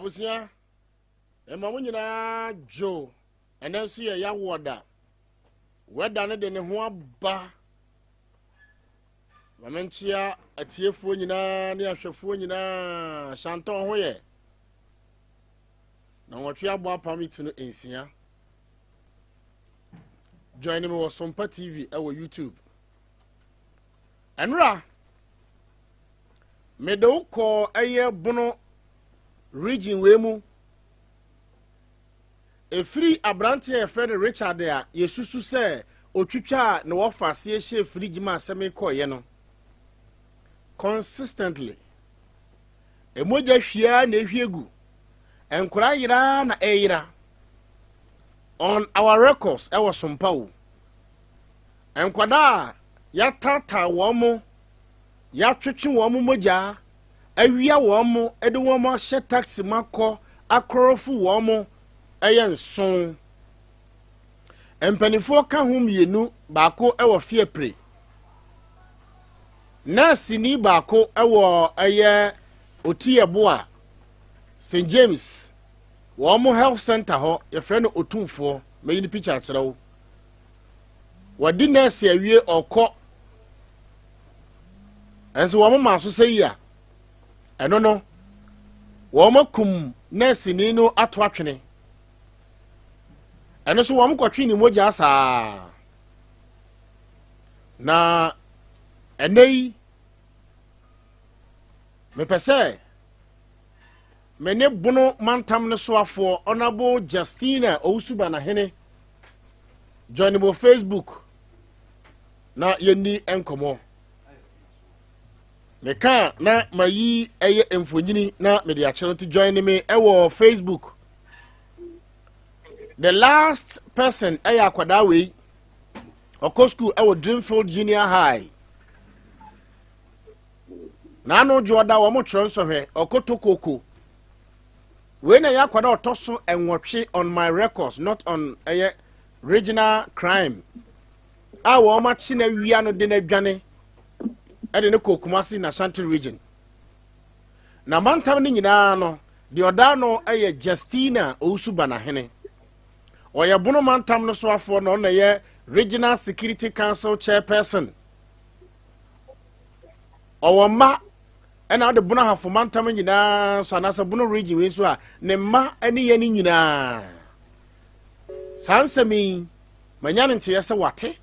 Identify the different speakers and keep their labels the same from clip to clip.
Speaker 1: Abusia, Emamunyina Joe, and then see a ya water. Where done it in a ba. Mamentia, a tearfulina, near Shafunina, Shanton Hoye. Now what you are about permit to Insia. Join me with Sompa TV, our YouTube. And Ra Meadow call a year bono. Region Wemu a free Abranti friend Richard there, Yesusu say, Ochucha no offer see free Jima semi koyeno. Consistently. A moja shia ne hiegu and Kurayira na eira on our records, our Sompau. And Kwada ya tata womo ya chichi womo moja. Awia womo ede womo hye taxi makọ akorofu womo eyen son empanifo ka hom yenu baako ewo fiepre nurse ni baako ewo eye otiyeboa St James womo health center ho ye frɛ no otumfo me yi picture kyerɛw wadi nurse awie okọ enso womo ma so sɛ eno no womakum nurse ni no ato atwene eno so womkotwe ni moja saa na enei me pese me ne bono mantam ne so afo honorable Justina Owusuba na hene join mo Facebook na yeni enkomo me ka na mayi eye emfonyini na me de akere to join me ewo Facebook. The last person aya akwada we oko school ewo Dreamfield Junior High na no joda wo mo tronso hwe okotokoko we na ya akwada otoso enwotwe on my records, not on regional crime. Awo ma chi na wia no de na dwane ede ne Kokumasi na Shanti region na mantam ni nyina no de oda no Justina Owusuba na hene oya bono mantam no so afo no na ye Regional Security Council chairperson owoma ena de bono hafo mantam nyina so anasa bono region we so a ne ma ene ye ni nyina sansemi manyane nte yese wate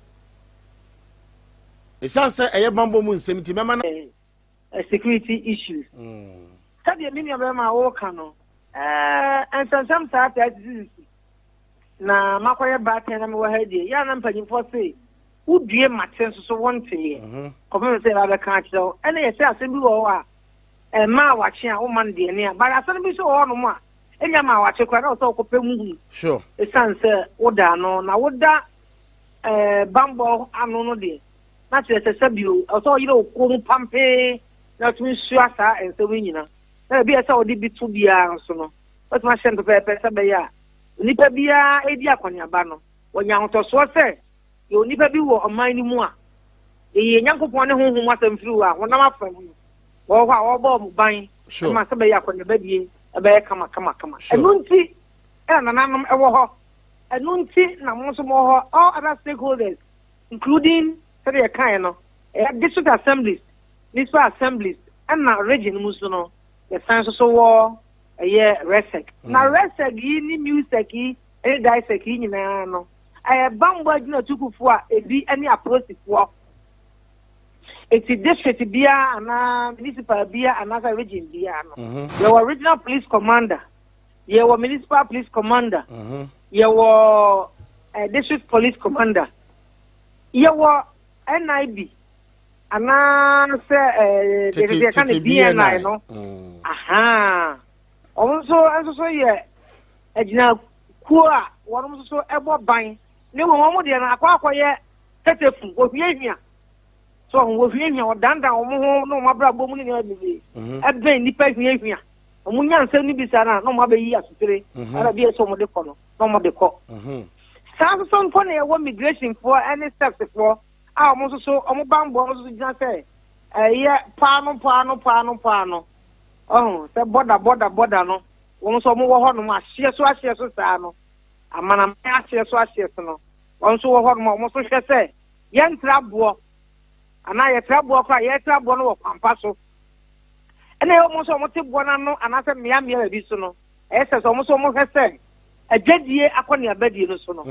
Speaker 1: esanse eye bambo mu nsem ti mema na
Speaker 2: security issues sabe mimi abema wo kano ensensam saata na makoye baate na me wo hade ya na mpanyimfo se udue maten so wonte komo se ba ka kiro ene yese asem bi wo a ma wache a wo man de ne a bara asem bi so wo no mo a enya ma wache kwa na so kopɛ mu
Speaker 1: sure
Speaker 2: esanse woda no na woda bambo anu no de na se sabio so yire okwo pampe na tun sua sa ense we nyina na bi esa odi bitu bia nso no but ma hye pepe se be ya nipa bia edi akwanyaba no wonya hotoso se yo nipa bi wo oman ni mu a ye nyankopon ne honhom asem firi a wonam afam wo ho a wo bo mu ban ma se be ya akwanyaba die e be kama enunti na nanom e wo ho enunti na mo so mo ho all other stakeholders including the kind no district assemblies, municipal assemblies, and na region musuno the science so war resec. Na resec ni music yi dissect yi nyina no. Bambo agina tukufu a ebi any approach for. Eti district bia ana municipal bia ana region bia no. Your regional police commander, your municipal police commander, your district police commander, your NIB ana se de kan BNI no aha also so ye agina ku a wonu so ebo ban ne wo de na akwa ye tetefu ohwie so ohwie hia odanda wo ho no mabra bom ni na bibi eben nipa hwie omunya nsem ni bisa na no mabayi asutere ara bi so mo de ko no mo de ko Samson for ne wo migration for any steps for almost so bambo so just say pano se border no won so mo wo ho no ahye so saa no amana me ahye so no won so wo ho no mo so hwe se ye ntrabo ana ye trabo kwa ye trabo no wo kwampa so ene yo mo so mo te bo na no ana se mia bi so no ese so mo hwe se agedie akoni abadie no so no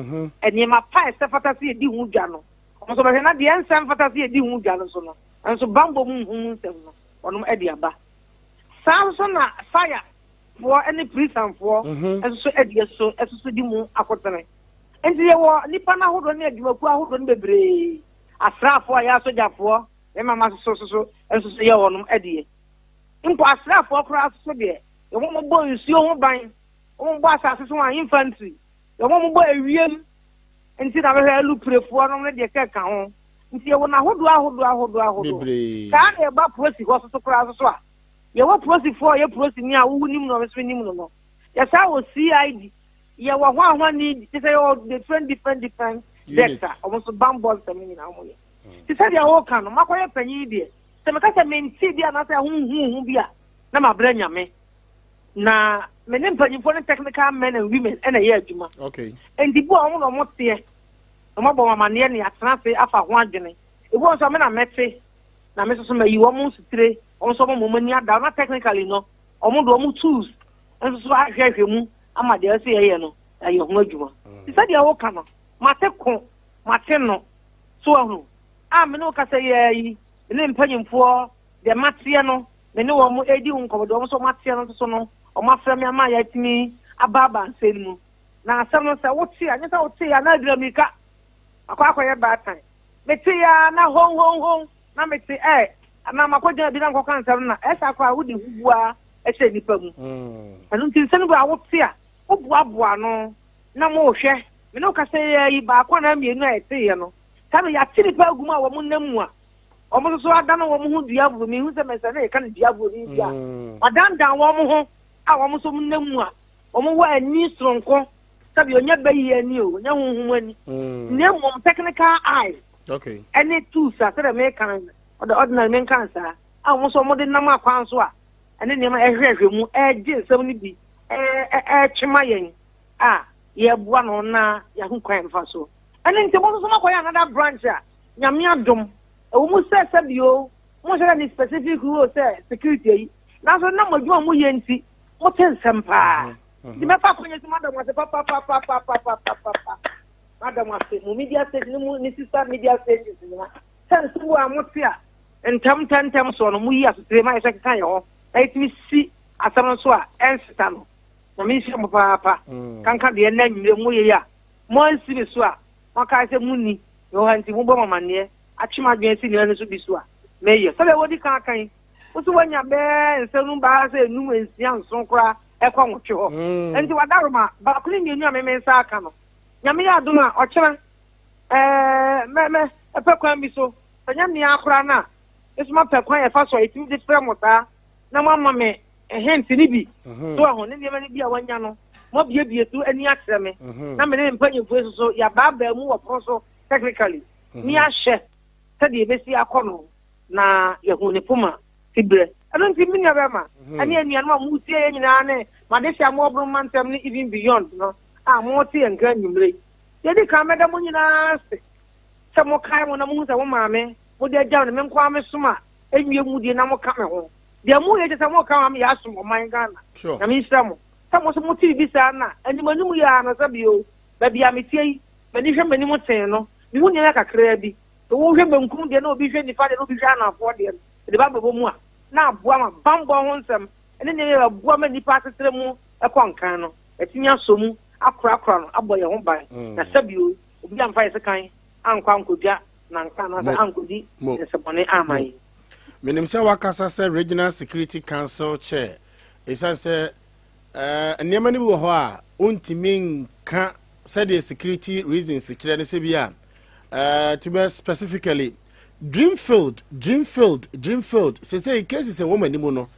Speaker 2: eni ma pa se fatasi edi hu dwa no so be na de ensem fatasi edi hu dwa no so no enso bambo mu hu nsem no onom edi aba samson na fire for any prison for enso edi so di mu akotene enti ye wo nipa na hodo na adwumaku ahodo no bebre asrafo ya sojafo e mama so enso ye wonom edi impo asrafo kora so de ye mo bo nsuo ho ban o mo asase so an infantry yo mo bo ewiem enti na be lu prefo no ne de keka ho enti ye wo na hodo ka na e ba prosi ho so kora so a ye wo prosi for ye prosi ni a wo nim no so nim no ye sa wo CID ye wo ho ni ti say o different sector o mo so bambol tamini na mo ye ti say ya wo kan no makoye panyi die se me ka se menti dia na say hu bia na ma bra nyame na menen panyimfo ne technical men and women and a year adwuma
Speaker 1: okay
Speaker 2: and the boy no mo te mo bo mama ne ne atena se afa ho adwene e bo so me na mete na me so mayi wo mo sitire o so mo mani ada na technically no o mo do mo tools and so ahwehwe mu ama de se ye no aye ho adwuma ti sa dia wo ka no mate no so ahunu a me no ka se ye yi ne mpanyimfo de mate no me ne wo mo edi unkodo mo so matia no so no o mafra me ama ya timi ababa nselimu na asam no se wotia nya se wotia na adramika akwa ye batan metia na hon na meti na makodja bi na nkoka nsam na esa akwa wudi hubua ehye nipa mu anu ntinsen bu awotia obuabua no na mo hwe me no ka se yi ba akwa na mienu a etiye no kanu ya tiri pa aguma wo mu namu a omo so adana wo mu hu diabo mi hu se mesa na e kan diabo ni bia adandan wo mu ho a wo mu so mu namu a wo mu wa ani stronko sabi onya bayi ani o onya hunhum ani nemo technical eye
Speaker 1: okay
Speaker 2: any tools that me kan the ordinary men kan sa a wo so mo de nam akwan so a ene nema ehwehwe mu je nsam ni bi chima yen a ye bua no na ya hu kwan fa so ene nti mo so makoya another branch a nyame adom wo mu se bio mo se ni specific rule say security yi na so na mo dwuma mo ye nti mo tensem pa di me fa konye madam wa se papa madam wa se mu media station mu ni sister media station ni ma sense wo amotia entam so no mu yi asotre ma ye kan ye ho etimi si asam so a ensita no na me shi mo papa kanka de na nwire mu ye ya mo ansi bi so a maka se mu ni yo hanti mu bo mamane achima dwen si ni anu so bi so a me ye so le wodi kan usu wanya be nsenu ba se enum ensia nson kra ekwa nwotwe ho enti wadaroma ba kuni ni enu amensa aka no nyame ya adoma ochira me epekwan bi so nyame ya akra na esuma pekwan e fa so etimi de frɛ mota na mama me hint ni bi so ho ne ne bi a wanya no mo bie tu ani akyerɛ me na me ne mpanyimfo so ya ba mu wɔ pro so technically ni ahye sɛde ebesi akɔ na yehu ne poma tibre anu nti minya be ma ani anuanu a mu tie nyina ne ma de sia mo bro mantem ne even beyond no a mo tie nka nyumre ye di ka meda mo nyina se mo kai mo na mo se wo maame mo de agya ne me nkwa me soma enwie mu die na mo ka me ho de mo ye se mo ka me ya som o man Ghana na me nsira mo se mo so mo tie bi sa na ani manum ya na sabio ba bia me tie ba ni hwe mani mo ten no mi hu nyina kakra bi to wo hwe bankum de na obi hwe nifa de na obi hwe anafo de de ba babo mu a na aboa ma bambo ho nsem ene ne ya aboa ma nipa asetere mu ekwankan no etinya somu akora no aboye ho ban na sabio obi amfa yese kan ankwa nkodua na nka na ankodi sebone amai
Speaker 1: menim se wakasa se regional security council chair isa se niema ni bi wo ho a ontimi nka se the security reasons kire ne se bia to be specifically Dreamfield say cases e woman ni mu no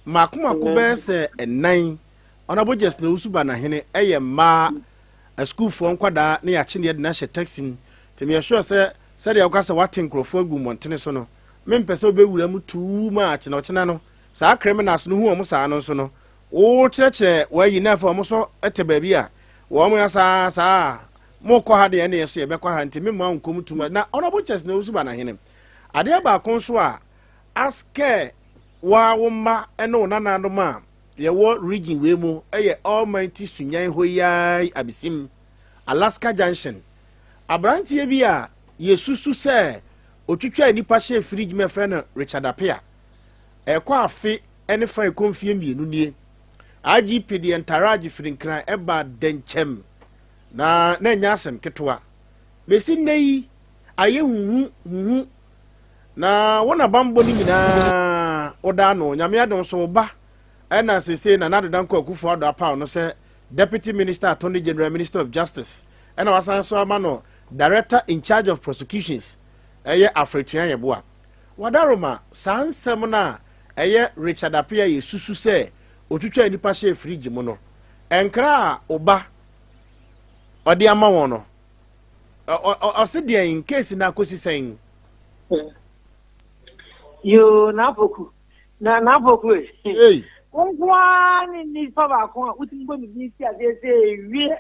Speaker 1: makomako be se enan onabo just na usuba na hene eye ma a school for nkwada na ya chine de na hye taxi temi ya sure say de yakasa watin krofo agu montene so no mempese obewura mu too much na ochena no saa criminals no hu omo saa no so no o kyerɛkyerɛ wayi na fa omo so eteba bia wo mo ya saa mo kɔ ha de ne yeso ye bekɔ ha ntimi ma nkom tuma na onabo just na usuba na hene ade ba kon so a aske wa woma ene nana no ma ye wo region we mu eye almighty Sunyani hoyai abisim Alaska Junction abrantie bi a yesusu se otwitwa nipa hye fridge me frɛ no Richard Apia ekɔ afi ene fa ekonfie mienu nie IGP de entaraje frinkran eba denchem na nya asem ketwa besi nei aye huhu na wona bambo ni nyina oda no nyame adon so ba ena sese na nadodan ko akufo ado apa no se Deputy Minister Attorney General Minister of Justice ena wasan so ama no Director in charge of prosecutions eye Afretuan yeboa wadaroma sansem na eye Richard Apia yesusu se otutwa nipa hye fridge mu no enkra oba odi ama won no osede in case na kosi sen
Speaker 2: yo na poku
Speaker 1: hey
Speaker 2: Kwa ni papa kwa utimbo mi bisi ase wie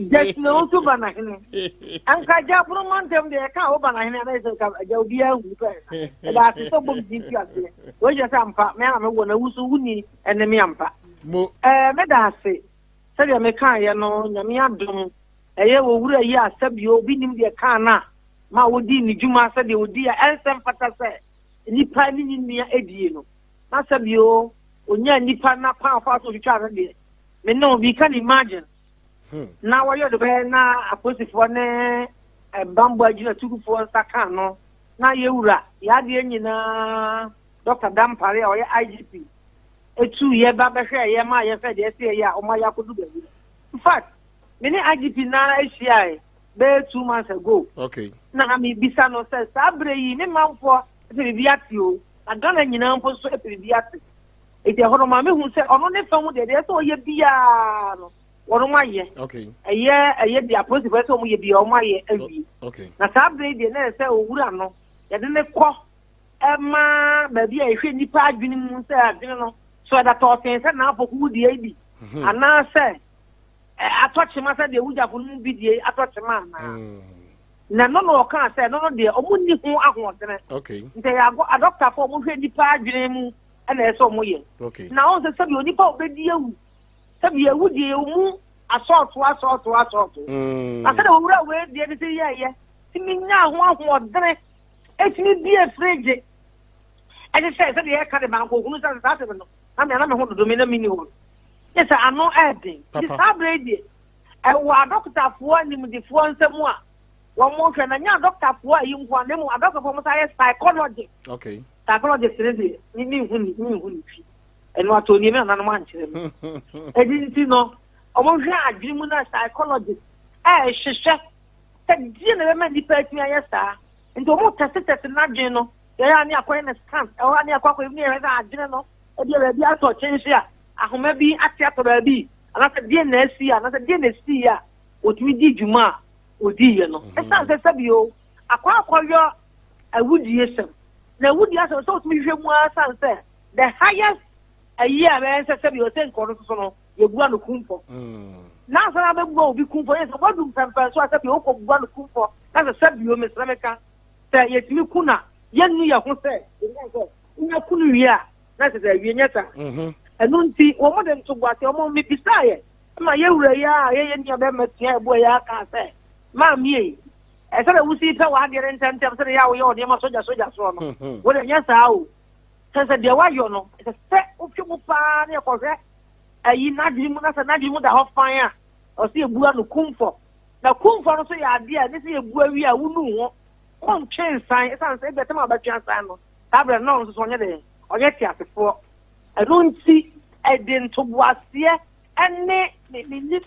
Speaker 2: just no to bana hene anka ja pro mantem de ka o bana hene na se ka ja obi ahu pe da se so bom bisi ase o je sampa me na me wo na wusu wuni ene me ampa
Speaker 1: mo
Speaker 2: me da se se de me kan ye no nyame adom eye wo wura yi asabi obi nim de kan na ma wodi ni juma se de odi a ensem pata se nipa ni nia edie no na sabio onya nipa na pa fa so twitwa de me no we can imagine na wa yo de be na aposifo ne bambo agina tukufo saka no na yewura ya de nyina Dr. Dampare o ye IGP etu ye ba be hwe ye ma ye fe de se ye o ma ya kodu be. In fact me ne IGP na Asia be 2 months ago.
Speaker 1: Okay.
Speaker 2: Na mi bisa no se sabre yi ne manfo e biati o na Ghana nyina mpo so e biati e te hono ma me hu se ono ne fa mu de so ye bia no wono ma ye.
Speaker 1: Okay.
Speaker 2: Eye dia possible so mu ye bia o ma ye awi.
Speaker 1: Okay.
Speaker 2: Na sabre de na se owura no ye de ne kɔ ma ba bia e hwe nipa adwene mu se adwene no so da to ten se na apoku di edi ana se atochima se de wujafo no bi die atochima na no kan se no de omunni hu ahoɔdene.
Speaker 1: Okay.
Speaker 2: Nte ya go adoctor for mu hwe nipa adwene mu na eso mu ye.
Speaker 1: Okay.
Speaker 2: Na on se bi onipa obedi ewu sabi ewu die mu assault. Na se de owura we die de se ye ti minya ho ahoɔdene etimi bi efreje e se de ka de banko hunu sa se no na me ho do me na mini ho. Yes, I know everything. This sabredi wa doctor for nim di for nsemu a wo mo hwe na nya doctor for ayi nko na mu doctor for mo say psychology.
Speaker 1: Okay.
Speaker 2: Psychology sere ni huni fi eno ato ni me na no man kire me e di no o mo hwe adwiri mu na psychology hwehwe te di na be ma di pa timi ayesa nto mo test na dwen no ya ni akoye na scan e wa ni akwa ni e za adwene no e bi ato chenhye a ahoma bi atiato ba bi anase die na asi anase die na si a otumi di dwuma odi ye no esan se sabio akwa awudie sem na awudie sem so otumi hwe mu asan se the highest a year be se sabio se nkoro so no ye bua no kumfo na sana be bua obi kumfo ye se bodum pempe so sabio ko bua no kumfo na se sabio mesremeka se ye timi kuna ye nu ye ho se nya kunu wi a na se wi nyata enunti wo mo dem to gwate wo mo mi bisaye ma ye wura ya ye nya be matia ebo ya ka se ma mi e se le wusi pe wa de rententem se ya wo ye o de ma soja so no wo de nya sa o se de wa yo no se o fi mu pa ne ko hwe ayi na di mu na se na di mu da ho fan a o se ebua no kumfo na kumfo no so ya de a ne se ebua wi a wunu ho kon chen san e san se be te ma ba twan san no tabre no so nya de o ye ti asefo I don't see a dental boisier and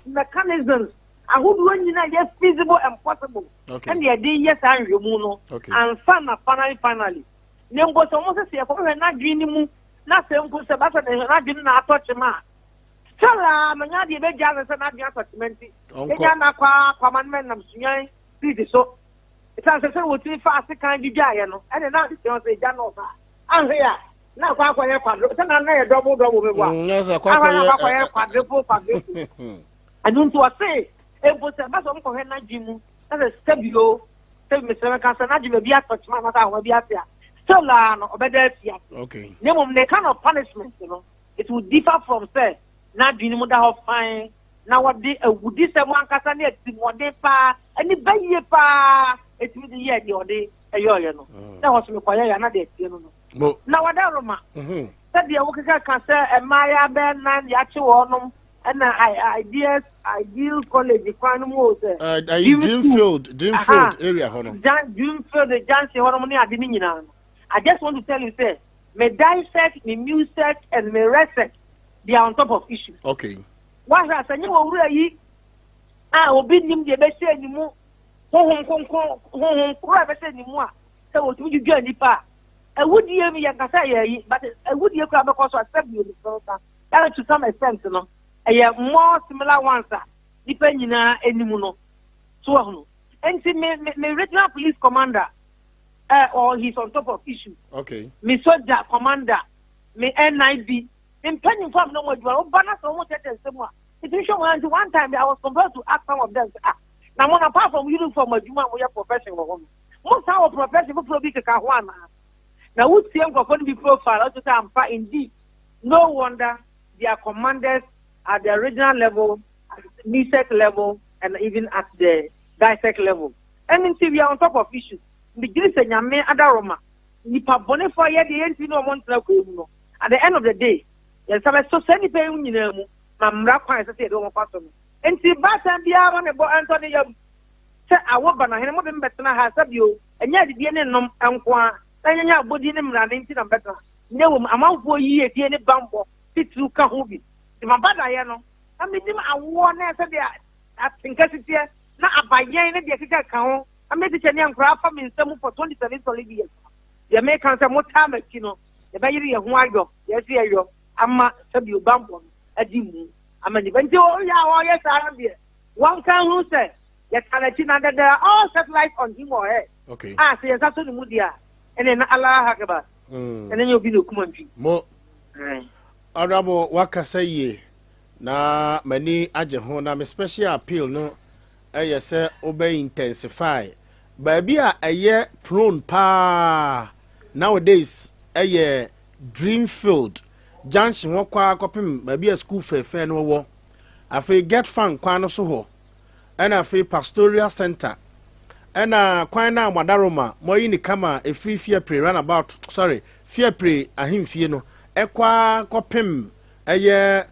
Speaker 2: mechanisms. I would run you yes feasible and possible.
Speaker 1: Okay.
Speaker 2: And the idea yes and remuno.
Speaker 1: Okay.
Speaker 2: And finally. Nembo almost say for not dreaming not saying good about and not doing not touch a man. Tell my the bed jazz and not the attachment. Then commandment of Sunyani. This so it's as I would say fast kind of giant and another say Jano. I'm here. Na kwa kwa ye kwadro se na ye double me wa
Speaker 1: yes kwa
Speaker 2: ye quadruple anu nto ase ebo se ba so mko he na jimu na stabilo se me se ka se na jimu bi atotma na ta ho bi atia so la no obeda atia.
Speaker 1: Okay.
Speaker 2: Nemo the kind of punishment it will differ from say na dwini mu da ho fine na wode awudi se mo ankasa na ati mo de pa ani baye pa etimi de ye de ode eyo no na ho so me kwa ye na de atie no na wada roma said the Okaka can say a Maya Ben Nan Yachi Wonum and ideal college, the Quanum Dreamfield area, Dreamfield, the Jansi Hormony at the I just want to tell you, say, me dissect, me music, and me resect, they are on top of issues.
Speaker 1: Okay.
Speaker 2: Why has a new already? I will be him the best anymore. Home, anymore. So, what would you get in the park? I would hear me and say, but I would hear because I accept you that to some extent, you know. I have more similar ones, depending on any mono. So, and see me regional police commander, or he's on top of issues.
Speaker 1: Okay. Me
Speaker 2: soldier commander, me NIB, in penny farm no more, banners almost at the same one. It's one time I was compelled to ask some of them. Now, one apart from uniform, we are professional. Most our professional probably Kawana. Now, would see for going to be profile also time indeed. No wonder their commanders at the regional level, at the NISEC level, and even at the dissect level. And in we are on top of issues. The Greece and Yame Adaroma, Nipa Bonifa, the NC no one to at the end of the day yes so send pay nyina mu na mra kwan say do mo kwaso no enti bata bia won ebo Anthony yam say awo ba na hene mo be mbetena ha sabio enya de ne nom enko a enya abodi ne mra ne enti na mbetena ne wo amanfo yi die ne bambo titru ka ho bi di mabada ye no amenim awo na say de atinkasie na abayen ne de kika ka ho ameti chani ankra fa min nsem for 27 solid years ye me kan say mo time ki no ye ba yiri ye ho ayo ye se ayo ama sabio bambo adi mu amani benti o ye sara bi one can who say ye kana chi na da all satellite on him or her
Speaker 1: okay
Speaker 2: say ye so ni mu dia ene na Allah hakaba ene nyo bi no kuma nfi
Speaker 1: mo honorable wakasaye na mani age ho na me special appeal no eye say obey intensify baabi a eye prone pa nowadays eye Dreamfield junction wo kwa kopim baabi a school fefe no wo afi get fan kwa no so ho ena afi pastoral center ena kwan na Madaroma moyi ni kama efiri fie pre runabout sorry fie pre ahimfie no ekwa kopim eye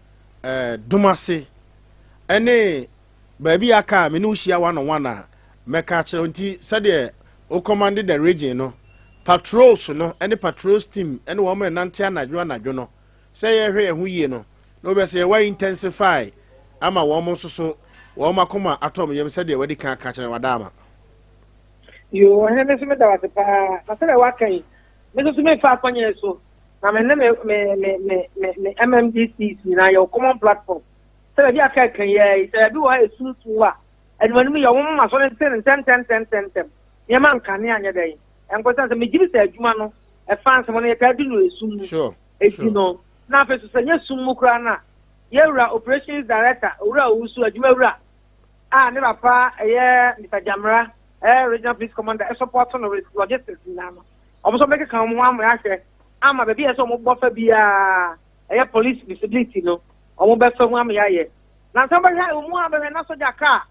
Speaker 1: Dumase ene baabi aka me no hia wana meka kire nti sade o command the region no patrols no ene patrols team ene wo me nante anadwo no say ye hwe hu yie no no be say we intensify ama wo mo soso wo makoma atom yem sade wadi kan ka kire wadama
Speaker 2: yo hene se me da wate pa na se wa kan me so me fa kwanye so na me MMDC na your common platform se bi aka kan ye se bi wa esusu wa enwanu me yo mo ma so 10 ye man kan anya dai enko san se me jibi se adwuma no e fans mo ne ka di no esum
Speaker 1: sure
Speaker 2: no na fe so se nya sum mu kra na ye wura operations director wura usu adwuma wura ne papa ye Mr. Jamra regional police commander support on logistics na no omo make kan mo am ya hwe ama be bia so mo bofa bia police visibility no omo be fa mu am ya ye na so be ha mu am be na so jaka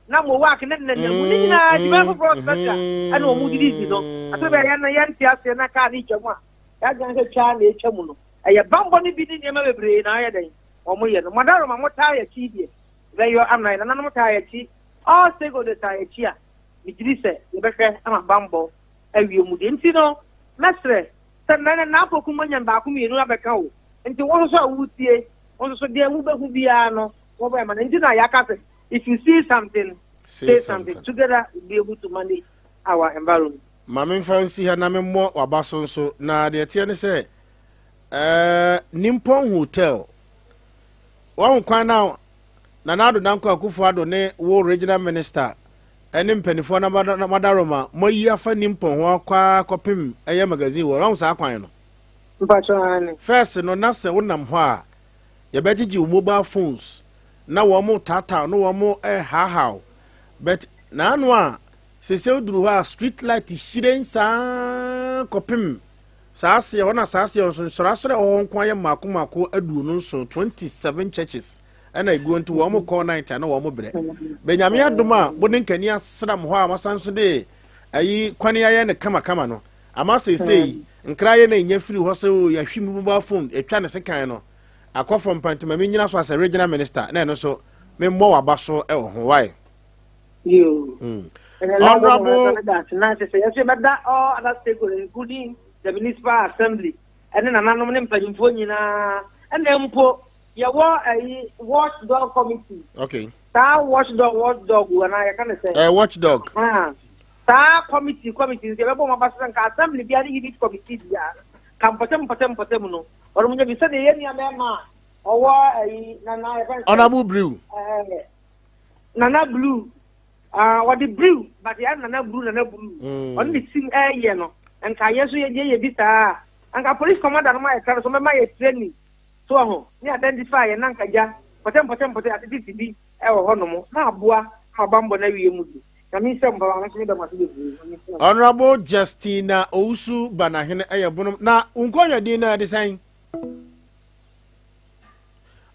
Speaker 2: na mo work ne mu ni na di be for structure ana omo didi no aso be ya na ya ntia se na ka ni twemu a ya gan se twa na etwemu no bambo ni bi ni ne ma bebre na ya den omo ye no Madaroma mo ta ya chi die be yo am na mo ta ya chi all stego de ta ya chi a Judicial, you better am a bambo, and you wouldn't know. Master, Sanana Napo Kuman Bakumi, you have a cow, and to also would see, also dear Uber who be no, over man, and Yaka. If you see something, say something. Together, we'll be able to manage our environment.
Speaker 1: Mammy fancy her name more or Basson so now the Tiana say, Nimpon Hotel. One kwa now, Nanado Danko Kufuado ne war regional minister. Ene mpanifo na Madaroma moyi afa nimpon ho kwa kopim eye magazine wo ran sa kwan no
Speaker 2: mpachane
Speaker 1: first no na se wonam ho a ye begigi mobile phones na wo mo tata no wo mo hahaw but na anu a se oduru ho a street light shiren sa kopim sa se wona sa se so sora ho nkwan ye mako adu no so 27 churches ana iguo nti wo mo call night na wo mo bre benyame adoma bonin kani asram ho a masanso de ayi kwani aye ne kama no ama sei nkraye na nya firi ho se ya hwim mobile phone etwa ne sekan no akofo mpantima me nyina so as regional minister na no so me mo waba so e ho why
Speaker 2: you
Speaker 1: honorable
Speaker 2: na se say meda all other stakeholders including the municipal assembly and na nanom ne mpanyimfo nyina and empo ya watchdog committee.
Speaker 1: Okay.
Speaker 2: That watchdog when I can say.
Speaker 1: Watchdog.
Speaker 2: That committee the Rebo Mabasan Assembly be a committee. Come potem no. Or when you said the Yama or Nana
Speaker 1: Honorable Brew.
Speaker 2: Nana Blue. What the brew, but the Nana Blue. Only sing air, you know. And Kayasu ye bita. And police commander my car, so my training. So ni identify na nkaja potem atiti bi e wo hono na aboa mabambo na wie mu di na mi se mba na so da maso de
Speaker 1: Honorable Justina Ousu Banahene ayebunum na unkonya din na design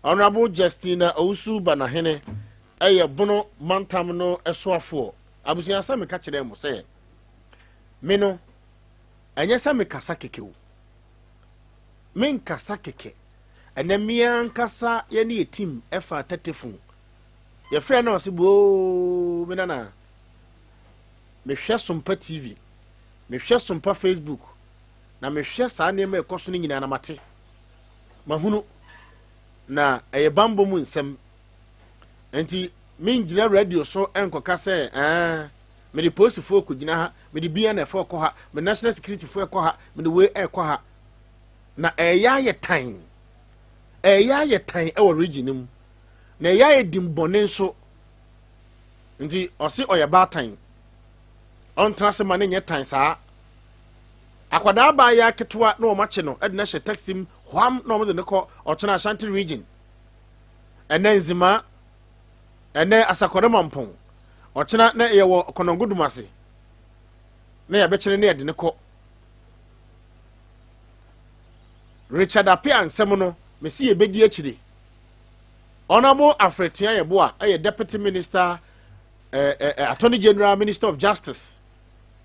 Speaker 1: Honorable Justina Ousu Banahene ayebunu mantam no esoafo abusia sa me ka kire mo se me no anya sa me kasa kekewu men kasa keke ene mia nkasa ye ne team efa tatefun ye frɛ na osibo me na me hwɛ Sompa TV me hwɛ Sompa Facebook na me hwɛ saa ne ma ekoso ne nyina na mate mahunu na eye bambo mu nsɛm enti min gina radio so enkoka sɛ me de police folk gina ha me de BNF folk ha me national security folk ha me de we ha na eya ye tan e wo region mu na eya ye dimbone nso nti ɔse ɔyɛ batan ɔntra se ma ne nyɛ tan saa akwada ba ya ketwa na ɔmache no ɛde na hyɛ taxi hwam na ɔmo de ne kɔ ɔkyena Ashanti region ɛnɛ nzima ɛnɛ asakɔre mampɔn ɔkyena na yɛ wɔ konongudumase na yɛ bɛkyene na yɛde ne kɔ Richard Apia nsɛm no mesi yɛ bɛdi akyire Honorable Afretua Yeboa ɛyɛ Deputy Minister Attorney General Minister of Justice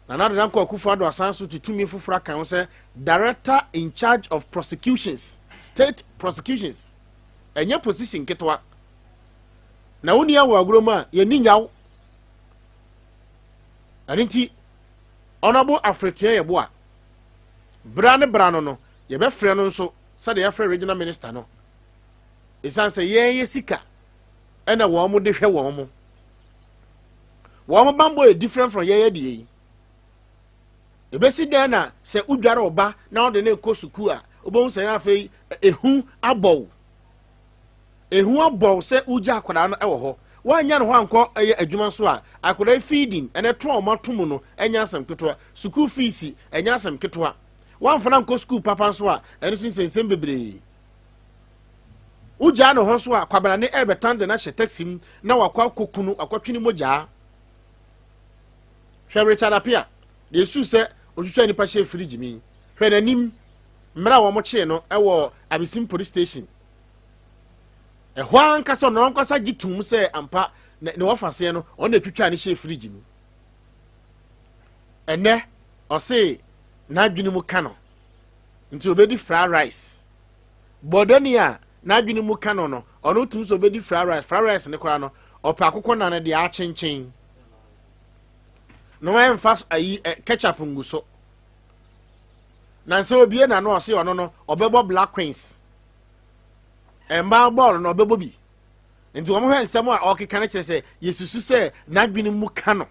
Speaker 1: na na de nko Akufo-Addo asanso tutumi fufura kan sɛ Director in charge of prosecutions, state prosecutions ɛnyɛ position ketwa na woni awo agoroma ye ni nyaw arinti Honorable Afretua Yeboa bra no ye be frɛ no nso sɛ de ya frɛ regional minister no isan sɛ ye sika ɛna wo mo de hwɛ wo mo bambo e different from ye de yi ebesi den na sɛ udware oba na ode na ekɔ suku a obon sɛ na afei ehu abɔw sɛ ugya akwara no ɛwɔ hɔ wanya no ho ankɔ ɛyɛ adwuma so a akwara feeding ɛne trauma tomu no ɛnya asɛm ketwa suku fees ɛnya asɛm ketwa wamfana nkɔ suku papa so a ɛne so nsɛnsɛm bebree ugya no ho so a kwabana ne ɛbɛtande na hyɛ taxi na wakɔ kokunu akɔtwene mogya hwɛ Richard Apia de su sɛ otwitwa nipa hyɛ fridge mi hwɛ nanim mmra wo mo kye no ɛwɔ Abisim police station ɛhwan kasa no nkasa gitum sɛ ampa ne wɔfase no ɔna twitwa ne hyɛ fridge mi ɛnɛ ɔse na adwene mu ka no nti obedi fried rice bodoni a na adwene mu ka no ɔno tum so obedi fried rice ne kora no ɔpa akokɔ na ne de akyenkyen no ɛmfa ayi ketchup nguso na nse obie na no ɔse ɔno no ɔbɛbɔ Black Queens ɛmba ball no ɔbɛbɔ bi nti wɔn hwɛ nsɛm a ɔkeka ne kyerɛ sɛ yesusu sɛ na adwene mu ka no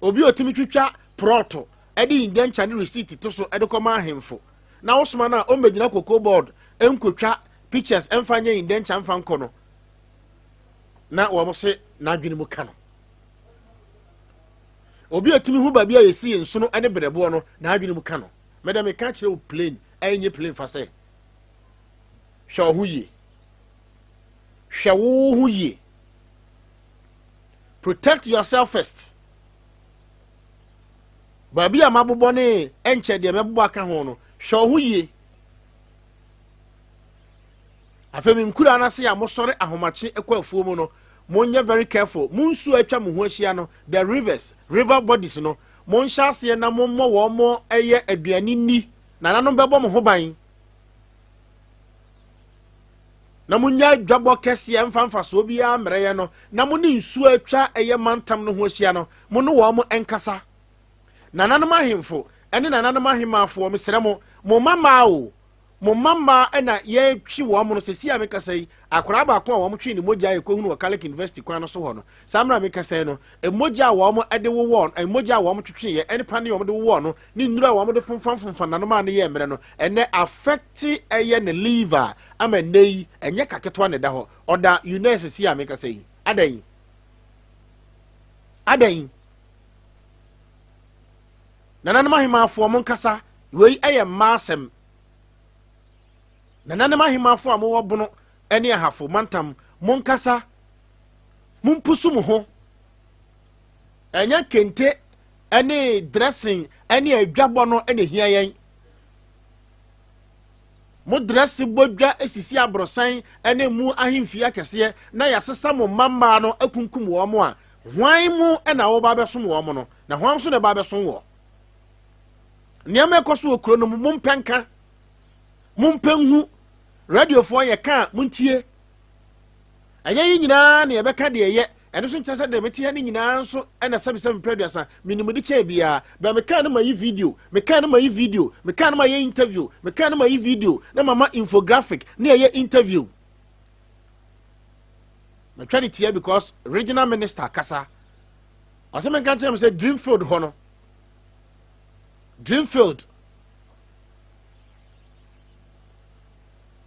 Speaker 1: obi otimi twitwa proto ɛde indenture ne receipt to so ɛde kɔma ahemfo na wosoma na o megina koko board enkotwa pictures ɛmfa nya indenture ɛmfa nkɔ no na wɔn se na adwene mu ka no obi otimi hu ba bia yesi nso no ene berebo no na adwene mu ka no madam ka kyerɛ o plane ɛnye plane fa sɛ hwɛ ho yie hwɛ wo ho yie protect yourself first babi amabobɔ ne enche de mebobɔ aka ho no hwɛ ho yie afemi nkura na se ya mosɔre ahomache ekɔ afuo mu no monye very careful munsu atwa mo ho ahia no the river bodies no monhya ase na mommɔ wo mo eye aduani ni na nanom bɛbɔ mo ho ban na munya dwabɔ kɛse mfamfa so bia mmereye no na mo ne nsu atwa eye mantam no ho ahia no mo no wo mo enkasa na nanom ahemfo ene na nanom ahemafo mo sere mo mama ena ye twi wo mo no sesi a meka sai akora ba ko a wo mo twi ni mogya ye kohunu wo Catholic University kwan no so ho no samra meka sai no emogya wo mo ede wo wo emogya wo mo twitwi ye ene pane wo mo de wo no ni nnura wo mo de fonfan nanom ane ye mere no ene affect eye ne liver ama nei enye kaketwa ne da ho oda university a meka sai adan nanom ahemafo mo nkasa wei eye masem na nanem ahemafo a mo wobono ene ahafo mantam monkasa mumpusu mo ho enya kente ene dressing ene adwabɔ no ene hia yen mo dress bodwa esisi abrosan ene mu ahemfi akese na yasesa mo mamma no akunkum wo mo a hwan mu ena wo ba besom wo mo no na hwan so ne ba besom wo nneɛma ɛkɔ so wɔ kuro no mu mompɛnka mompɛnhu radiofoɔ yɛ ka montie ɛnyɛ yi nyinaa ne yɛbɛka deɛ ɛyɛ ɛno so nkyerɛ sɛ deɛ mete ha ne nyinaa nso ɛna sɛbisɛbi mpɛduasa menimde kyɛɛ biara bɛ meka no ma yi video meka no ma yi video meka no ma yɛ interview meka no ma yi video na mama infographic ne ɛyɛ interview matwa ne tia because regional minister kasa ɔsɛ menka kyerɛ m sɛ Dreamfield hɔ no Dreamfield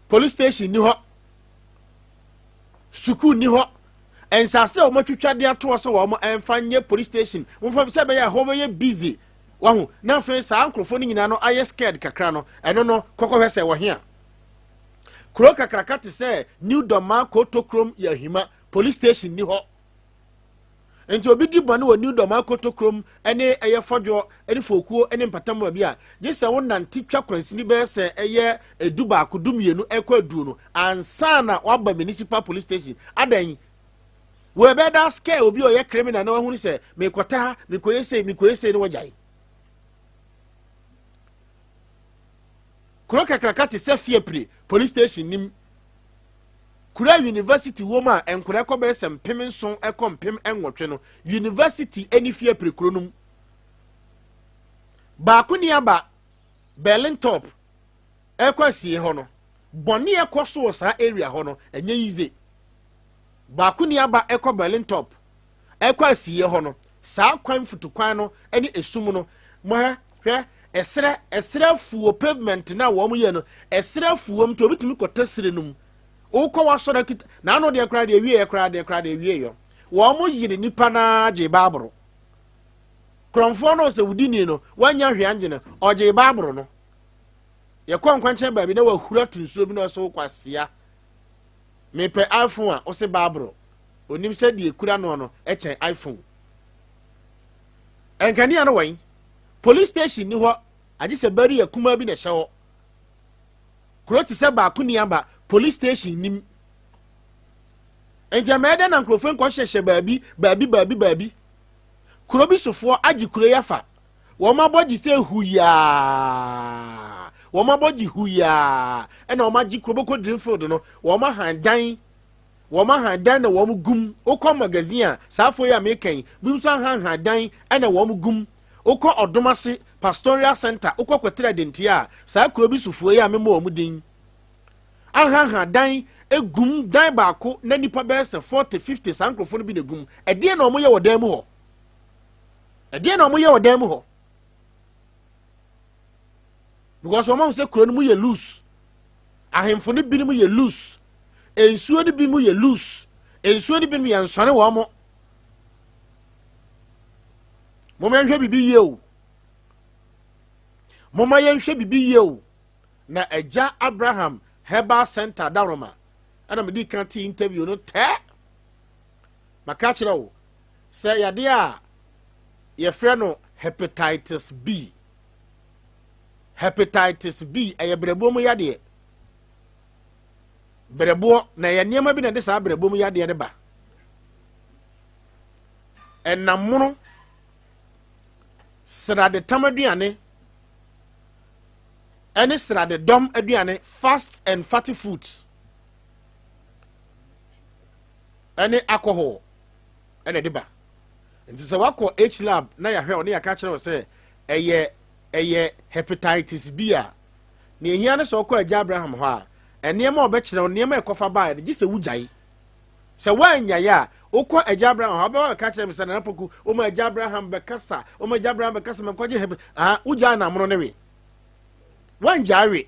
Speaker 1: police station ni hɔ suku ni hɔ ensase o matwitwa de ato so wo mo emfa nye police station mo fa se be ya ho be busy wa ho na fe sa ankrofo ni nyina no aye scared kakra no eno no kokko se wo he a kuro kakraka te se New Doma Kotokrom ya hima police station ni ho enti obi di bone wo New Doma Kotokrom ene eye fodwo ene fokuo ene mpatam bi a je se wo nante twa kwansini be se eye eduba akodumienu ekwa adu no ansa na waba municipal police station adan we be da scare obi o ye criminal na wahunu se mekota mekoyese no wajai kuro kakraka te se fiepre police station nim kura university woma enkura ko be se mpem nson ekompem enwotwe no university eni fiepre kuro num ba kuni aba Berlin top ekwasie ho no boni ekoso sa area ho no enye yize ba kuni aba ekọ Berlin top ekwasie ho no sa kwan futukwan no eni esum no mo hwe esre fuo pavement na wo mo ye no esre fuo mto obitimi kota sire num ukọ wasọra kita na ano de kra de wie yo wo mo yire nipa na je babro kromfo no se wudini no wanya hwe anje no oje babro no ye kwankwanche ba bi na wahura tunsuo bi na so kwasia mepe iPhone a ose babro onim se de ekura no no echen iPhone enkani ano wan police station ni ho age se bari akuma bi na hye kuro ti se ba kuni aba police station nim enti amede na nkrofo nko hyehye baabi kuro bi sofo agi kuro yafa wo mabogi se huya wo mabogi huya ena wo magi kuro boko Dreamfield no wo ma handan na wo gum okọ magazine a safo ya mekan bi so handan ena wo gum okọ odomase pastoral center okọ kwetira dentia sa kuro bi sofo ya memo wo din handan egum dan baako na nipa be se 40-50 sankrofo no bi na gum ede na omo ye wodam ho because woman say kuro no mu ye loose ahemfo no bi no mu ye loose ensuo no bi mu ye loose ensuo no bi mu ye nsone wo mo moma nhwe bibi ye o moma ye nhwe bibi ye o na Agya Abraham Herbal Center Daroma ana me di kan ti interview no te maka kire wo say yade a ye frɛ no hepatitis B eye brebo mu yade brebo na ye niema bi na de sa brebo mu yade ne ba enamono srade tamaduane ene srade dom aduane fast and fatty foods ene alcohol ene de ba nti se wako H lab na ya hwe oni ya ka kire wo se eye hepatitis B a ne ehia ne so ko Agya Abraham ho a enema obekire onema ekofa ba de gise wugyae se wanya ya okọ Agya Abraham ho ba ka kire me se na Poku o ma Agya Abraham bekasa me kwaje wugyae na mono ne we wanjawe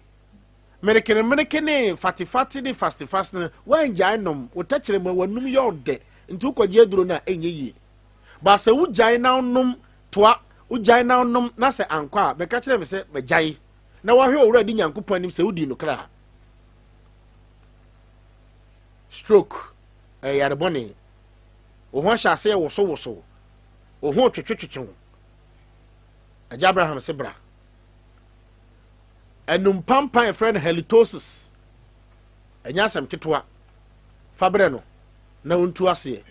Speaker 1: merekene fati de fast wanjae nom wotachire ma wanum yode nti ukwaje aduro na enye yi ba se wugyae na nom toa wugyae na nom na se ankwa be ka kire me se begyae na wahwe owura di Nyankopon anim se wudi no kra stroke yare bone o ho hya se woso o ho twetwetwe Agya Abraham se bra enum pampan friend halitosis enya asem ketwa fabre no na untu ase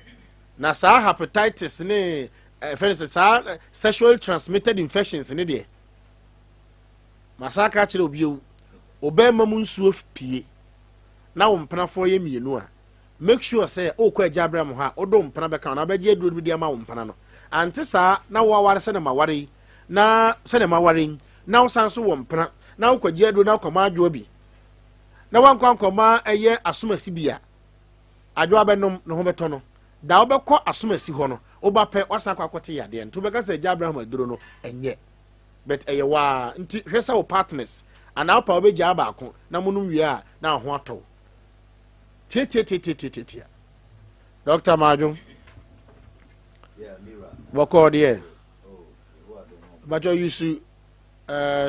Speaker 1: na sa hepatitis ne friends sa sexual transmitted infections ne de masaka kyerɛ obio obɛma mu nsuo pie na wo mpenafo yɛ mienu a make sure say okɔ agya Abraham ha odo mpena bɛka na bɛgye aduro bi de ama wo mpena no ante saa na wo aware sɛ ne maware na sɛ ne maware na wo sanso wo mpena na wo kɔgye aduro na kɔma adwo bi na wankɔ nkɔma ɛyɛ asomasi bia adwo abɛnom ne ho bɛtɔ no da wo bɛkɔ asomasi hɔ no wo ba pɛ wasan kɔ akɔte yade nto bɛka sɛ agya Abraham aduro no ɛnyɛ but ɛyɛ wa nti hwɛ sɛ wo partners ana wo pa wo bɛgya baako na mo no wie a na ho atɔ tia Dr. Majo bɔkɔ deɛ but you use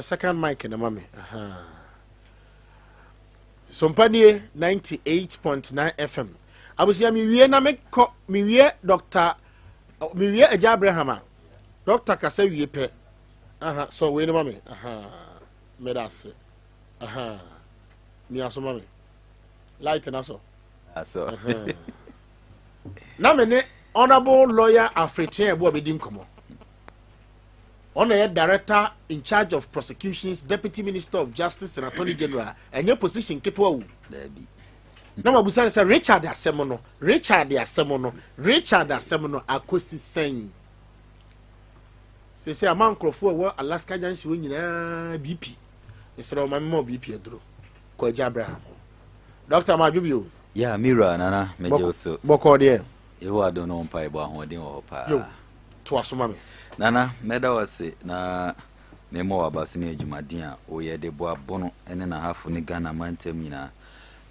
Speaker 1: second mic na mami Sompa 98.9 FM abusia mi wie na me wie Dr. mi wie agya Abraham a Dr. kasa wie pɛ so we no mami me da se mi aso mami light na so
Speaker 3: so
Speaker 1: na me ne honorable lawyer African ebo abedi nkomo on a director in charge of prosecutions, deputy minister of justice and attorney general and your position ketwa wu na mabusa say Richard Asemono akosi sen say aman krofo wo Alaska jansi wo nyina BP isra o mammo BP aduro ko agya Abraham Dr. Majubio
Speaker 3: yeah Mira nana meje so
Speaker 1: boko de
Speaker 3: e ho adono mpa ebo ahoden wo pa
Speaker 1: yo to asoma me
Speaker 3: nana meda wase na memo wabase ne adwumaden a oyɛ de bo abono ene na hafo ne Ghana mantem nyina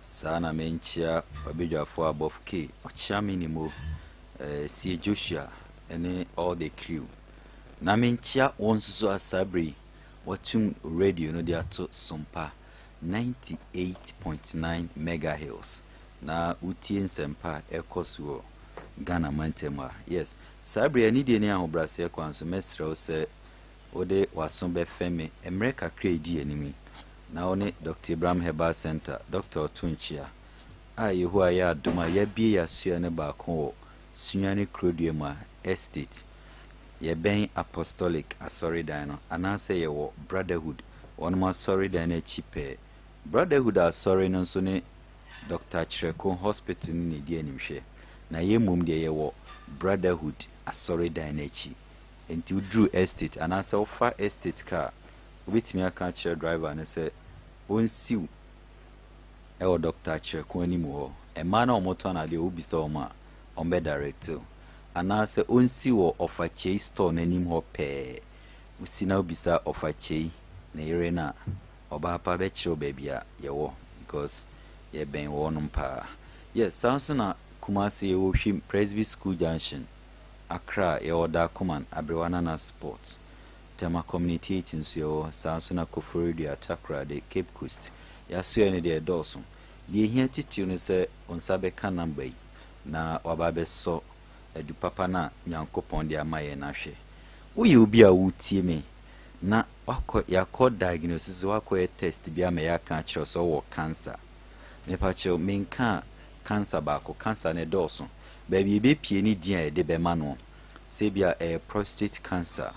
Speaker 3: saa na menchia obedwafo above K ochia minimo sie Judicial ene all the crew na menchia wonso asabri watum radio no de ato Sompa 98.9 megahertz na utie nsempa ekosuo Ghana mantema yes sabri ani de ne ahobrase kwanso mesrɛ se ode wason be feme America kredi animi na one Dr. Abraham Herbal Center Dr. Tunchia a yehu ya adoma ya bie ya sua ne ba ko Sunyani Kroduema Estate ye ben apostolic asoridan no anase ye wo brotherhood one asoridan na chipe brotherhood asori no so ne Dr. Chireko Hospital ni di animhwe na ye mum de ye wo brotherhood asoridan na chi enti udru estate anase ofa estate car obetimi aka chair driver ne se onsiw e wo Dr. Chireko animu ho e ma na omoto na de obisa o ma ombe director anase onsi wo ofache store nanim ho pe usina obisa ofache na ire na oba pa be chiro babia yewo because ye ben wo no mpa yes sounds na Kumasi ye wo hwim Presby School Junction Accra ye oda command abrewana na sports tema community agency yo sounds na Koforidu Atakra de Cape Coast ya so ne de doso de hia titiri ne se onsa be ka number yi na waba be so edu papa na nyankopon de amaye na hwe uyi obi a wutie me na wako yakọ diagnosis wako test bia me ya kan che so wo cancer me pa che menka cancer ba ko cancer ne doso ba bi be pie ni dia e de be ma no se bia prostate cancer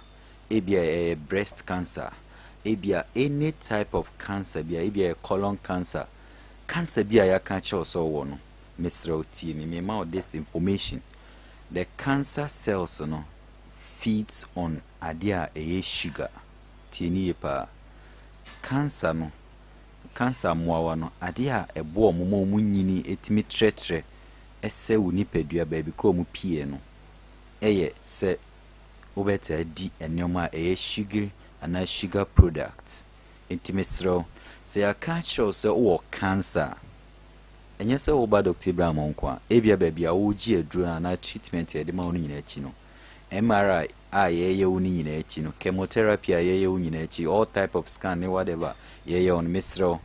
Speaker 3: e bia breast cancer e bia any type of cancer bia e bia colon cancer cancer bia ya kan che so wo no mesra tie me ma o this information. The cancer cells no feeds on adia sugar tieni pa cancer no cancer moawa no adia ebo omomo munyini etimi tretre ese woni padua ba bi kro mu pie no eye se obeta di enoma sugar and sugar products intimesro se ya catch se o cancer enye se wo ba Dr. Abraham nkwa ebia baabi a wo gi aduro na treatment e de ma wo nyina achi no MRI a ye wo nyina achi no chemotherapy a ye wo nyina achi all type of scan ne whatever ye on misro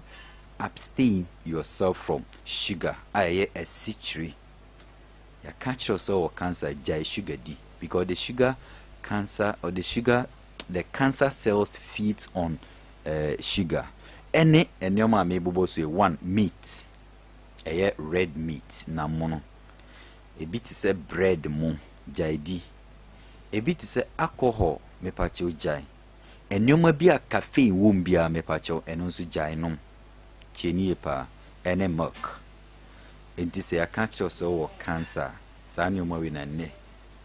Speaker 3: abstain yourself from sugar a ye asichiri ya catch us all cancer jai sugar di because the sugar cancer or the cancer cells feeds on sugar any enyoma me bobo so one meat red meat na mono ebi ti se bread mo jaidi ebi ti se alcohol me pa che ojai enoma bi a cafe wom bia mepacho eno nso gyae nom chenie pa ene milk enti se aka cho so wo cancer sa ne oma we na ne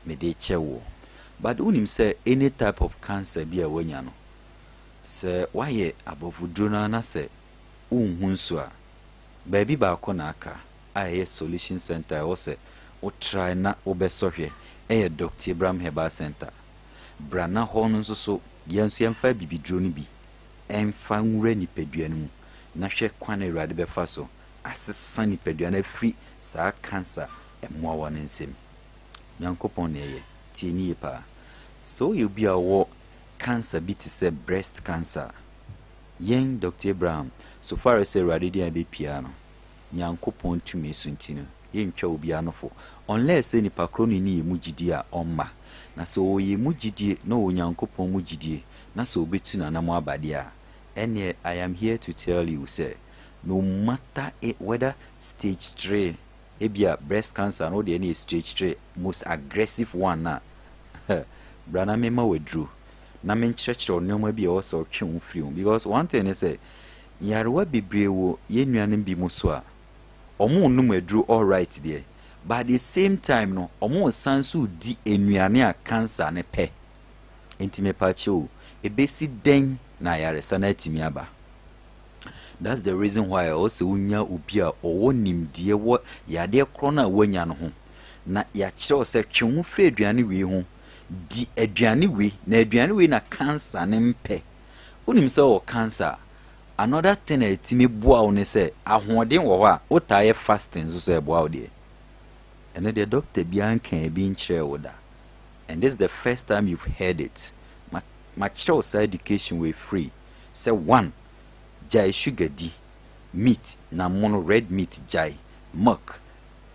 Speaker 3: me de chewo but unim say any type of cancer bi a wanya no se waye abofudro na se unhu nso a baby ba ko na aka a solution center wo se o try na obesohwe Dr. Abraham Herbal Center brana hono nso so yenso yemfa bibidro no bi emfa nwura nipadua no na hwe kwane Awurade befa so asesa nipadua na free sa cancer emmoa won nsem nyankopon ne ye tieni pa so you be a wo cancer bi te say breast cancer yen Dr. Abraham so far as Awurade dia be pia no nyankopon tumi suntino yentwa obi anofo unless any pakroni ni mugidi a omma na so ye mugidi no onyankopon mugidi na so obetu na namo abade a ene I am here to tell you say no matter whether stage 3 ebia breast cancer no de any stage 3 most aggressive one na brana mema wedru na menkyerɛkyerɛ onyoma bi o so twe free because one thing is say yarewa bibrewo ye nuanem bi muso a omo num adru all right there but at the same time no omo sanso di enuane a cancer ne pe intime pacho ebesi den na yaresa na atimi aba. That's the reason why also unya obi a owo nimdie wo yade krona wanya no ho na ya kyerɛ sɛ twe ho frɛ aduane we ho di aduane we na aduane we na cancer ne mpe unim sɛ o cancer. Another thing etimi boa wo ne say ahoɔden wo hɔ a wotaye fasting so boa wo de and the doctor bi anka bi nkyerɛ wo da and this is the first time you've heard it ma kyerɛ education we free say one jai sugar di meat na mono red meat jai milk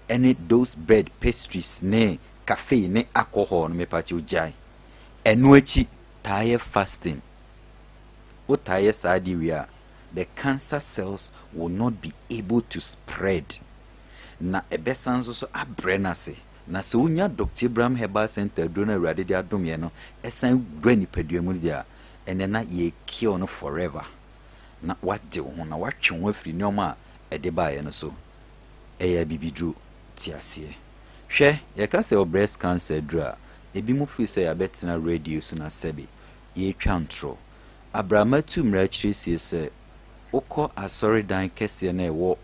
Speaker 3: any those bread pastries ne cafe ne alcohol no me pa chi jai enu achi taye fasting wotaye sadi we a the cancer cells will not be able to spread. Na ebesanzo so abrenase. Na se unya Dr. Abraham Herbal Center do na Awurade de adom ye no esan gwa nipadua mu dia ene na ye cure no forever. Na wade ho na watwe ho afiri nyoma a ede ba ye no so. Eya bibidru tiase. Hwe ye ka se breast cancer dra ebi mu fi se ya betina radio so na sebe ye twa ntro. Abramatu mrachiri se Oko asori dan kese na ewo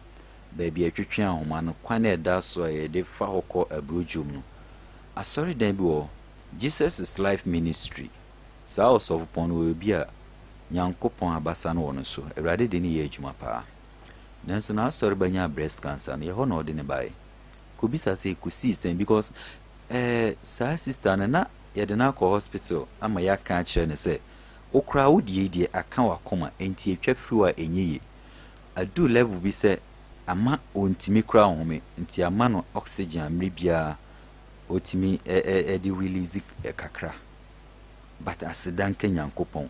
Speaker 3: baby atwetwe ahoma no kwane eda so ye de fa hoko abrojum no asori dan bi wo Jesus is Life Ministry sa osof pon wo bi a nyankopon abasa no wono so Awurade de ni ye adwuma pa nanso na asori banya breast cancer no ye ho na ode ne bae ko bisa se kusi sen because sa sister na ye de na ko hospital ama ya ka kire ne se okra wodie die aka wakoma enti etwa friwa enyiye adu level bi se ama ontimi kra home enti ama no oxygen amre bia otimi di release kakra but asidan kenyankopon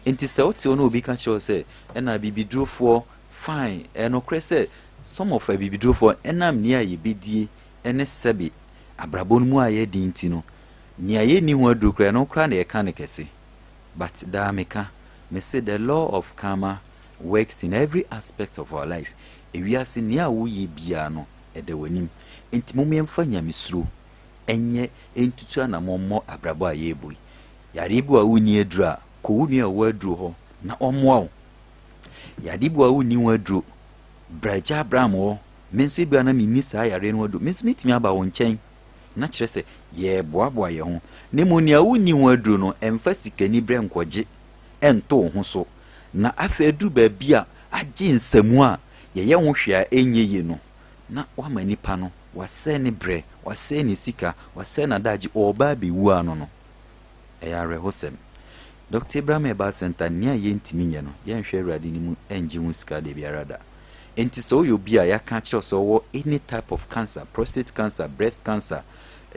Speaker 3: enti se oti ono obi ka che se na bibidrofo fine eno kre se some of bibidrofo enam ni aye bedie ene sebe abrabon mu aye di enti no ni aye ni ho adu kra no kra na ye ka ne kese. But Damika, me say the law of karma works in every aspect of our life. If we are seeing ya we biano at the winning, intimum fanya misru, enye intutua na momo abrabo ayeboy. Yaribu a uni dra, ko uni a wordro ho, na omwao. Yadibu a uni wordro, braja bramo, mensu biana minisa yaren wordro, mensu meet me about one chain. Na kyerɛ sɛ ye boaboa ye ho ne monia woni ho aduro no emfa sikani bre nkɔgye ento ho so na afa aduru ba bia agye nsamu a ye ho hwea enye ye no na wama nipa no wasɛ ne bre wasɛ ne sika wasɛ na daji oba be wu ano no ɛyare hosem Dr. Abraham Herbal Center nia ye ntimi nye no ye nhwɛ Awurade ni mu enji hu sika de biarada enti so yo bia ya ka kyerɛ so wo any type of cancer, prostate cancer, breast cancer,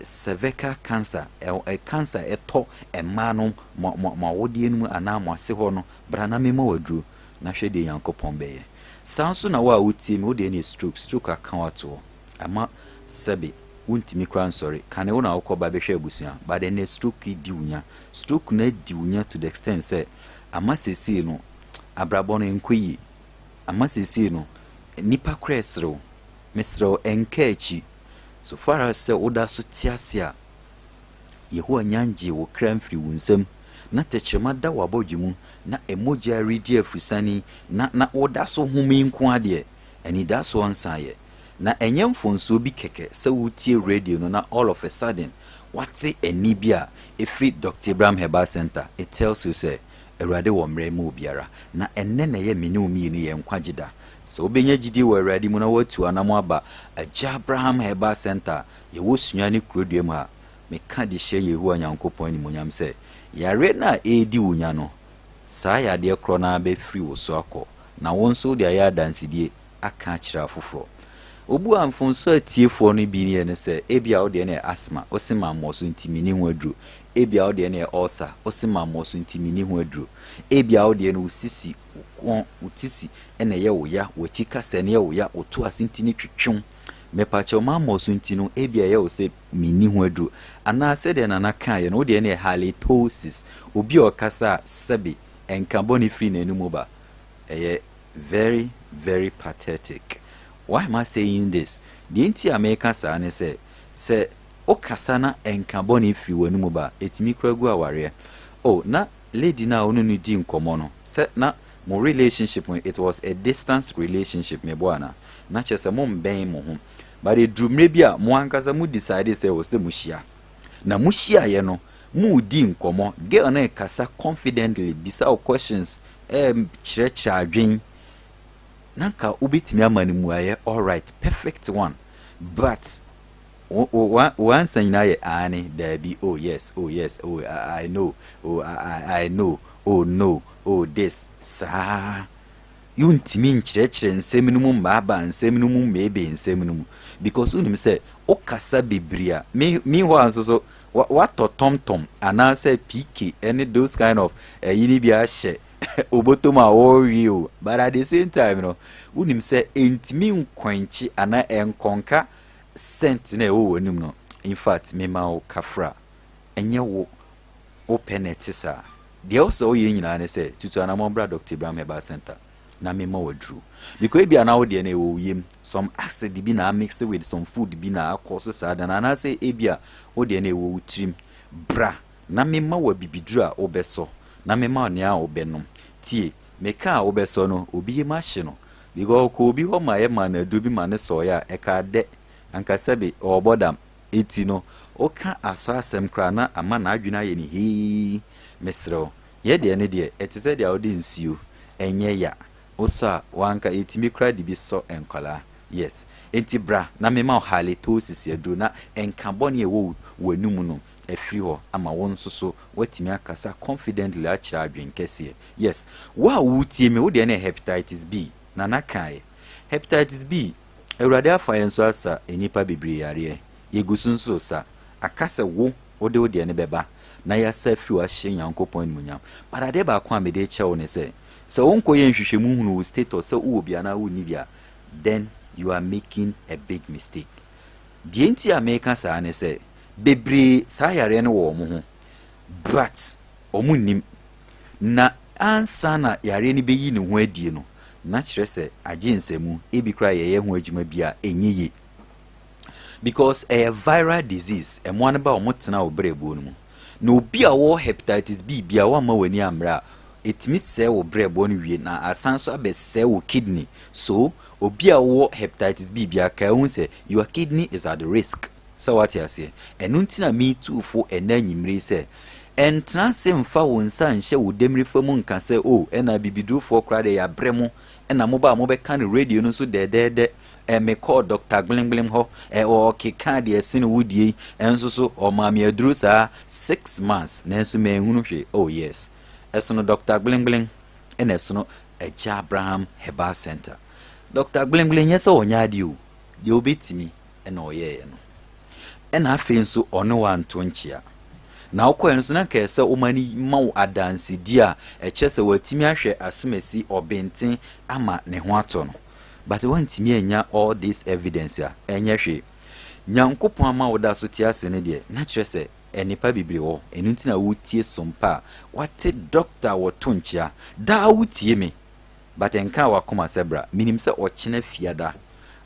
Speaker 3: cervical cancer, a cancer eto emano ma wodie nu ana mo ase ho no brana mema wadru na hwɛ de yankopɔn bɛyɛ sanso na wa wutie me wode ne stroke aka wato ama sebe untimi kran sorry kane wo na wo ba behwe abusua but then stroke di unya stroke na di unya to the extent say amasesi no abrabon enkoyi amasesi no nipa kresro mesro enkachi so far as say oda so tiasia yeho anyanji wo kramfri wunsam na techema da wabodwemu na emoja redi afrisani na oda so humi nko ade eni da so onsaye na enyemfonso bi keke se wutie radio no na all of a sudden what's eni bia efri Dr. Abraham Herbal Center it tells you say erade wo mre mu obiara na enne na ye mene omi ni ye nkwagida so obenya gidi wo erade mu na watu anamo aba Agya Abraham Herbal Center ye wo Sunyani kuroduam ha me ka di hye yehu anyankopon ni monyam se yare na edi wonya no saa ya de kro na be free wo so akọ na wonso de aya dansidie aka kira foforo obu amfonso atiefo no bi ne se ebia wo de na asthma osima moso ntimi ni ho aduro ebia wo de na ulcer osima moso ntimi ni ho aduro ebia wo de na usisi utisi ene ye wo ya wachika se ne ye wo ya otu asintini twetwon mepacho ma moso ntino ebia ye wo se mini ho aduro ana se de na kan ye no de na halitosis obi okasa sabi enka boni free na enumu ba very very pathetic. Why am I saying this? The anti American say say okasana enka boni free wenumu ba etimi kragu aware oh na lady na onu ni di nkomo no say na mo relationship it was a distance relationship me boana na chese mo mben mo ho but the drumre bia mo ankasa mu decide say o se muhia na muhia ye no mu di nkomo girl na kasa confidently bisa questions chire adwen nanka ubitimi amani mu aye all right perfect one but once na ye ani there be oh yes oh I know oh I know oh no oh this sa yuntimi nchire nsem no mu mbaba nsem no mu mebe nsem no mu because unim say okasa bebria me ho anso what tom and say PK any those kind of yini bia hye obotoma orio but at the same time you know unim say entimi nkwanchi ana enkonka sent na wo wanim no in fact me ma o kafra enye wo openetisa de also ye nyina ne say tutu anamon bra Dr. Abraham Herbal Center na me ma wadru because bia na wo de na wo yem some acid bi na mix with some food bi na cause sada na say ebia wo de na wo trim bra na me ma wa bibidru a obeso na me ma ne a obenom tie me ka obeso no obi ma hye no because ko obi ho ma ye ma na do bi ma ne so ya e ka de anka sabe obodam eti no o ka aso asem kra na ama na adwuna ye ni hi mesro ye de ne de etise de odi nsio enye ya osa wanka etimi kra di bi so enkola yes enti bra na me ma halitosis edu na enkabone e wo wanum no afiri ho ama won soso watimi akasa confidently a kira adwen kese yes wa wutie me wo de na hepatitis B na nakai hepatitis B ewrade afa yenso asa enipa bebre yare yegusunso sa akase wo de ne beba na ya safi wa hye Nyankopon munyam parade ba kwa me de chewo ne se wonko ye nhwehwemu hunu status se wo bia na wo ni bia then you are making a big mistake. The enti America sa ne se bebre sa yare ne wo mo ho but omunnim na ansa na yare ne beyi ne ho adie no na kire se aginsemu ebi kra ye ho adwuma bia enyiye because a viral disease e mo an ba o motena obrebo no mu na obi a wo hepatitis B bia wa ma wani amra etimi se wo brebo no wie na asanso abese wo kidney so obi a wo hepatitis B bia ka hu se your kidney is at risk so what you say enu ntina me too for enanyimre se entra se mfa wo nsa nhye wo demri famu nka se o ena bibidu for krade ya bremo ena mo ba mo be kan radio no so de me call Dr. Glimglim ho o keka de sin wudie enso so o ma me aduru sa 6 months na enso me hunu hwe oh yes esono Dr. Glimglim ena esono Agya Abraham Herbal Center Dr. Glimglim yesa onya ade o de obetimi ena oye no ena afenso ono wanto nchia na okwenso na kese omani maw adansi dia echese watimi ahwe asomasi obenten ama ne ho ato no but when timi enya all this evidence ya enya hwe nyankopon ama woda so tie ase ne de na kyerɛ sɛ enipa bibiri wo enu ntina wotie sompa wate doctor wo tonchia da wotie me but enka wakoma sebra minim sɛ ɔkyena fiada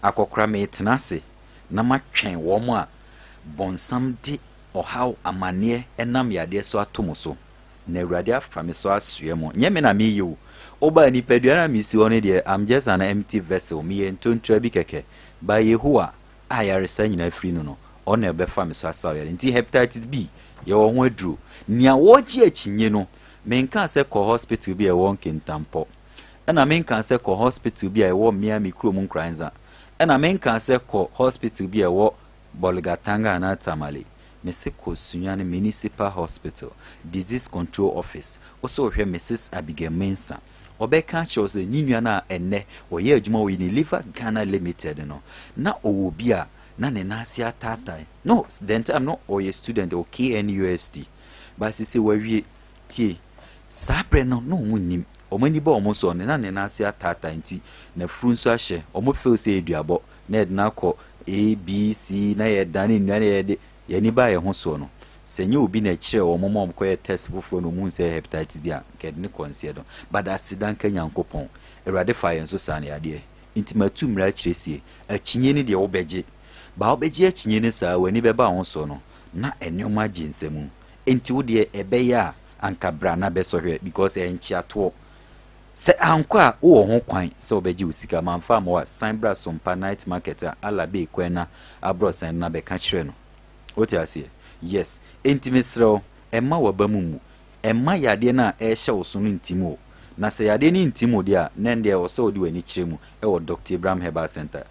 Speaker 3: akokra me tenase na matwen wo mo a bonsam de ɔhaw amane enam yade so atomo so na awurade afa me so asue mo nye me na me yewu oba nipadua na misi one de I'm just an empty vessel me entontua bi keke ba Yehowa ayaresa nyina firi no ona ebefa me so asaw nti hepatitis B ye wo ho aduro nia wo gye akinye no menka se ko hospital bi e won kentampo na menka se ko hospital bi e wo Miami krom nkranza na menka se ko hospital bi e wo Bolgatanga na Tamale mese ko Sunyani Municipal Hospital Disease Control Office also hwe Mrs. Abigail Mensa obeka chose nyinua na enne oye adwuma wo ni Liver Ghana Limited no na owo bia na ne nasi atatai no then I'm not or a student or KNUST but sisi wawie tie sapre no munim omani ba omo so ne na ne nasi atatai nti na furu nso ahye omo feel say eduabo na ed na kɔ ABC na ye dane nua na ye de ye ni ba ye ho so no senye obi na kyerɛ omo mom kɔ test foforo no mu say hepatitis bi a ked ne consider but asidan ka nyankopon erade fa ye nso sane ade nti matu mra kyerɛsie akinye ne de wo begye ba obeji akinye ne saa wani beba ho so no na enoma ginsemu enti wo de ebeya anka bra na besohwe because enchi ato se anka wo ho kwan se obeji usika manfa ma sign bra Sompa night market ala be kwena abro sign na be ka kire no oti ase yes enti mesro emma wabamumu emma yade na ehye wo so no ntimo na se yade ni ntimo de a nende wo so odi wani kire mu e wo Dr. Abraham Herbal Center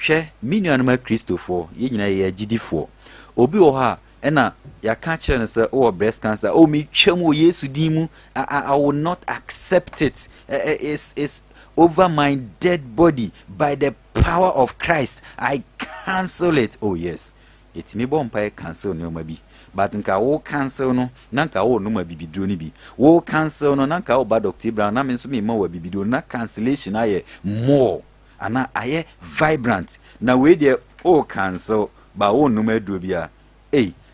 Speaker 3: hwe minuanuma Christopher ye nyina ye agidifo obi wo ha ena ya ka kire ne se o breast cancer o mi twam Yesu din mu I will not accept it is over my dead body by the power of Christ I cancel it oh yes it me bompa cancel no ma bi but nka wo cancel no nanka wo no ma bibiduro ni bi wo cancel no nanka wo ba Dr. Brown na me nso me ma wa bibiduro na cancellation aye more ana aye vibrant na we de o cancel ba wo no ma duro bia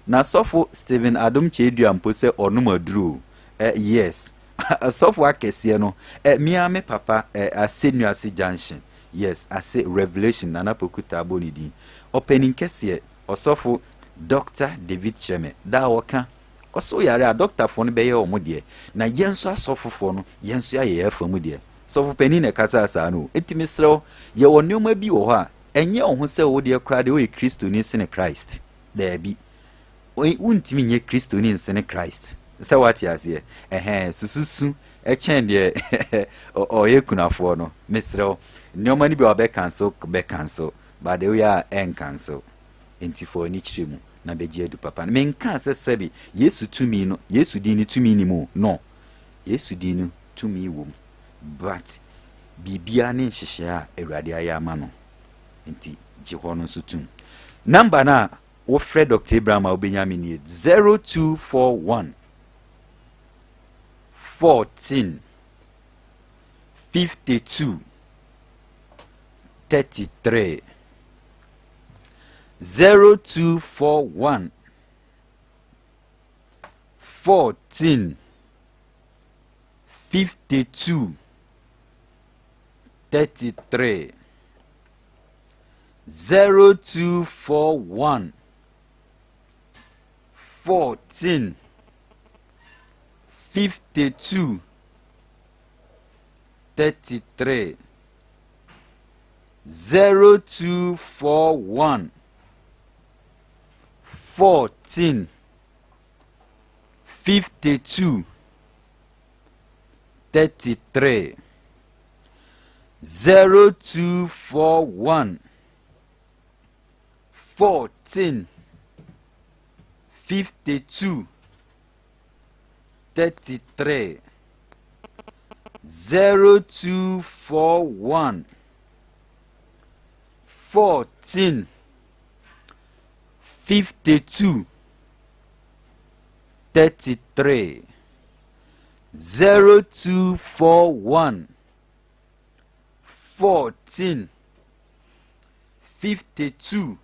Speaker 3: na sofo Stephen Adom Chedua mpo se onuma duro yes sofo akese no me papa asenuase junction yes ase revelation na Poku Piesie di opening kese osofo Dr. David Cheme da woka oso yare a doctor fo no beye omo de na yenso asofo fo no yenso aye afamu de sofo pani na kasa asa no etimisrew ye wonoma bi wo ho a enye ohun se wo de kra de o Kristo ni sene Christ da bi untimi nye Kristo ni sene Christ se wati ase sususu echen de o ye kunafo no misrew nyoma ni bi obe cancel but de we are en cancel enti for ni chiremu na beji edu papa menka se sebi Yesu tumi no Yesu dini tumi ni mu no Yesu dini tumi wo but bibia ne nhyehyɛ a Awurade ayama no enti jiho no so tum number na wo Fred Dr. Abraham Obenyame ni 0241 14 52 33 0241 14 52 33 0241 14 52 33 0241 14 52 33 0241 14 52 33 0241 14 52 33 0241 14 52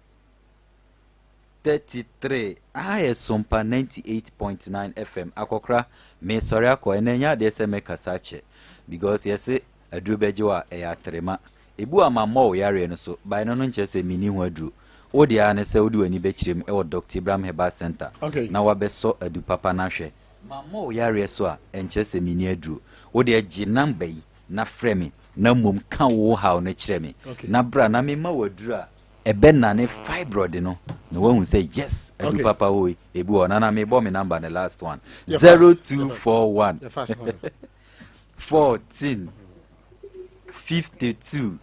Speaker 3: 33 Sompa 98.9 FM akokra me sorry akọ enenya de se me kasache because yes adrubejiwa trema ebu amamọ yare no so by no nche se mini hu adru wo de ane se wodi wani be kirem e Dr. Ibrahim Herbal Center na wabeso adu papa na hwe mamọ yare so a enche se mini adru wo de agi number yi na frame na mum kan wo ha no kireme na bra na me ma wadru a ebe na ne fibroid no who say yes adu papa hoy ebu ona na me bo me number the last one 0241
Speaker 1: the first one
Speaker 3: 14 52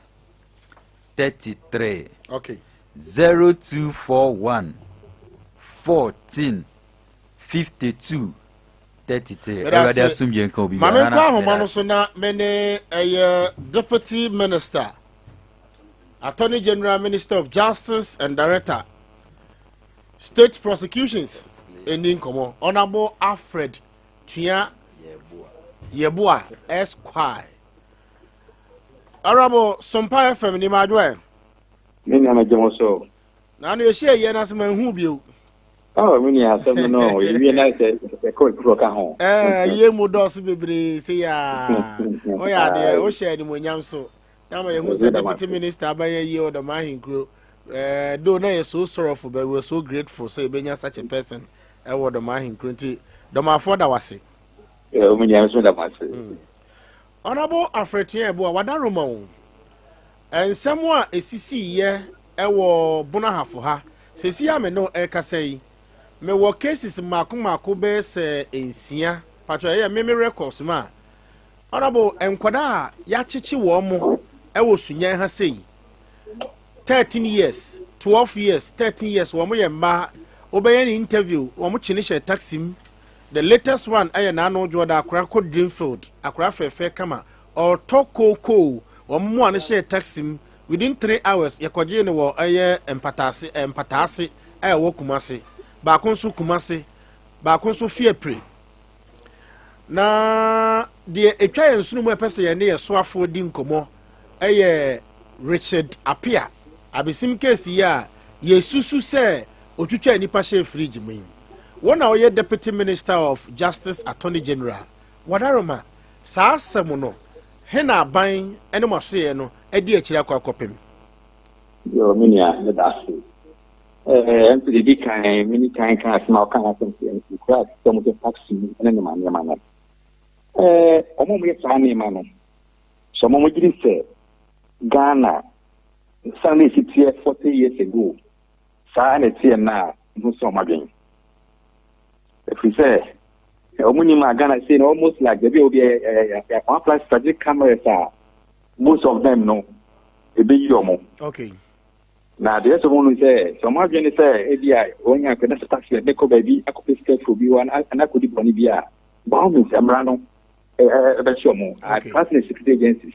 Speaker 3: 33
Speaker 1: okay
Speaker 3: 0241 14 52 33 everybody assume you can be
Speaker 1: mame kwa homano so na mene deputy minister Attorney General, Minister of Justice, and Director, State Prosecutions, in Incomo, Honorable Alfred Tia Yebua, Esquire. Honorable Sompa FM, ni madwe.
Speaker 4: Mimi amajemoso.
Speaker 1: Na no yeshia ye na sema hu bio.
Speaker 4: Oh, mimi asem no, you na say ko ku ka ho.
Speaker 1: Ye mu dos bebre se ya. O ya de o share ni monyam so. Now my deputy minister abaye ye or the mahinkro do na ye so sorrowful but we were so grateful say benya such a person e wo the mahinkro nti do ma for da wase
Speaker 4: o me nya so da wase
Speaker 1: honorable Afretin ebo wada roma wo ensem a esisi ye e wo bonahafo ha sesi ya me no e kasai me wo cases mako be se ensia patro ye me records ma honorable enkwada ya chichi wo mo ewo Sunyani ha sei 13 years 12 years 13 years wo mo ye ma obeye ni interview wo mo chini she taxim the latest one aye na no joda akura ko Dreamfield akura fefe kama or tokoko wo mo an she taxim within 3 hours ye koje ni wo aye empatase aye wo Kumase ba kon so Kumase ba kon so Fiepre na de etwa ensunu mu epese ye ne ye soafo di nkomo eye Richard Apia abesim case ya yesusu se otutwa nipa she fridge mu wona oye deputy minister of justice attorney general wadaroma sa asem no he na ban ene masoye no edi akira kwa kopem
Speaker 4: yo minia ne dasi empty di kan mini kan asma kan asem se kwa so mo taxi ene ne manya omo mo ye tsani mano so mo gidi se Ghana Sunday city 40 years ago sa na tie na no so madwen if we say omuni ma Ghana say almost like the be one plus strategic cameras most of them no e be yomo
Speaker 1: okay
Speaker 4: na the so one say so madwen say e dia onya kweda taxi be ko baby akopesika for bi wan anakodi boni bia ba o mi semra no be shomo at partner security agencies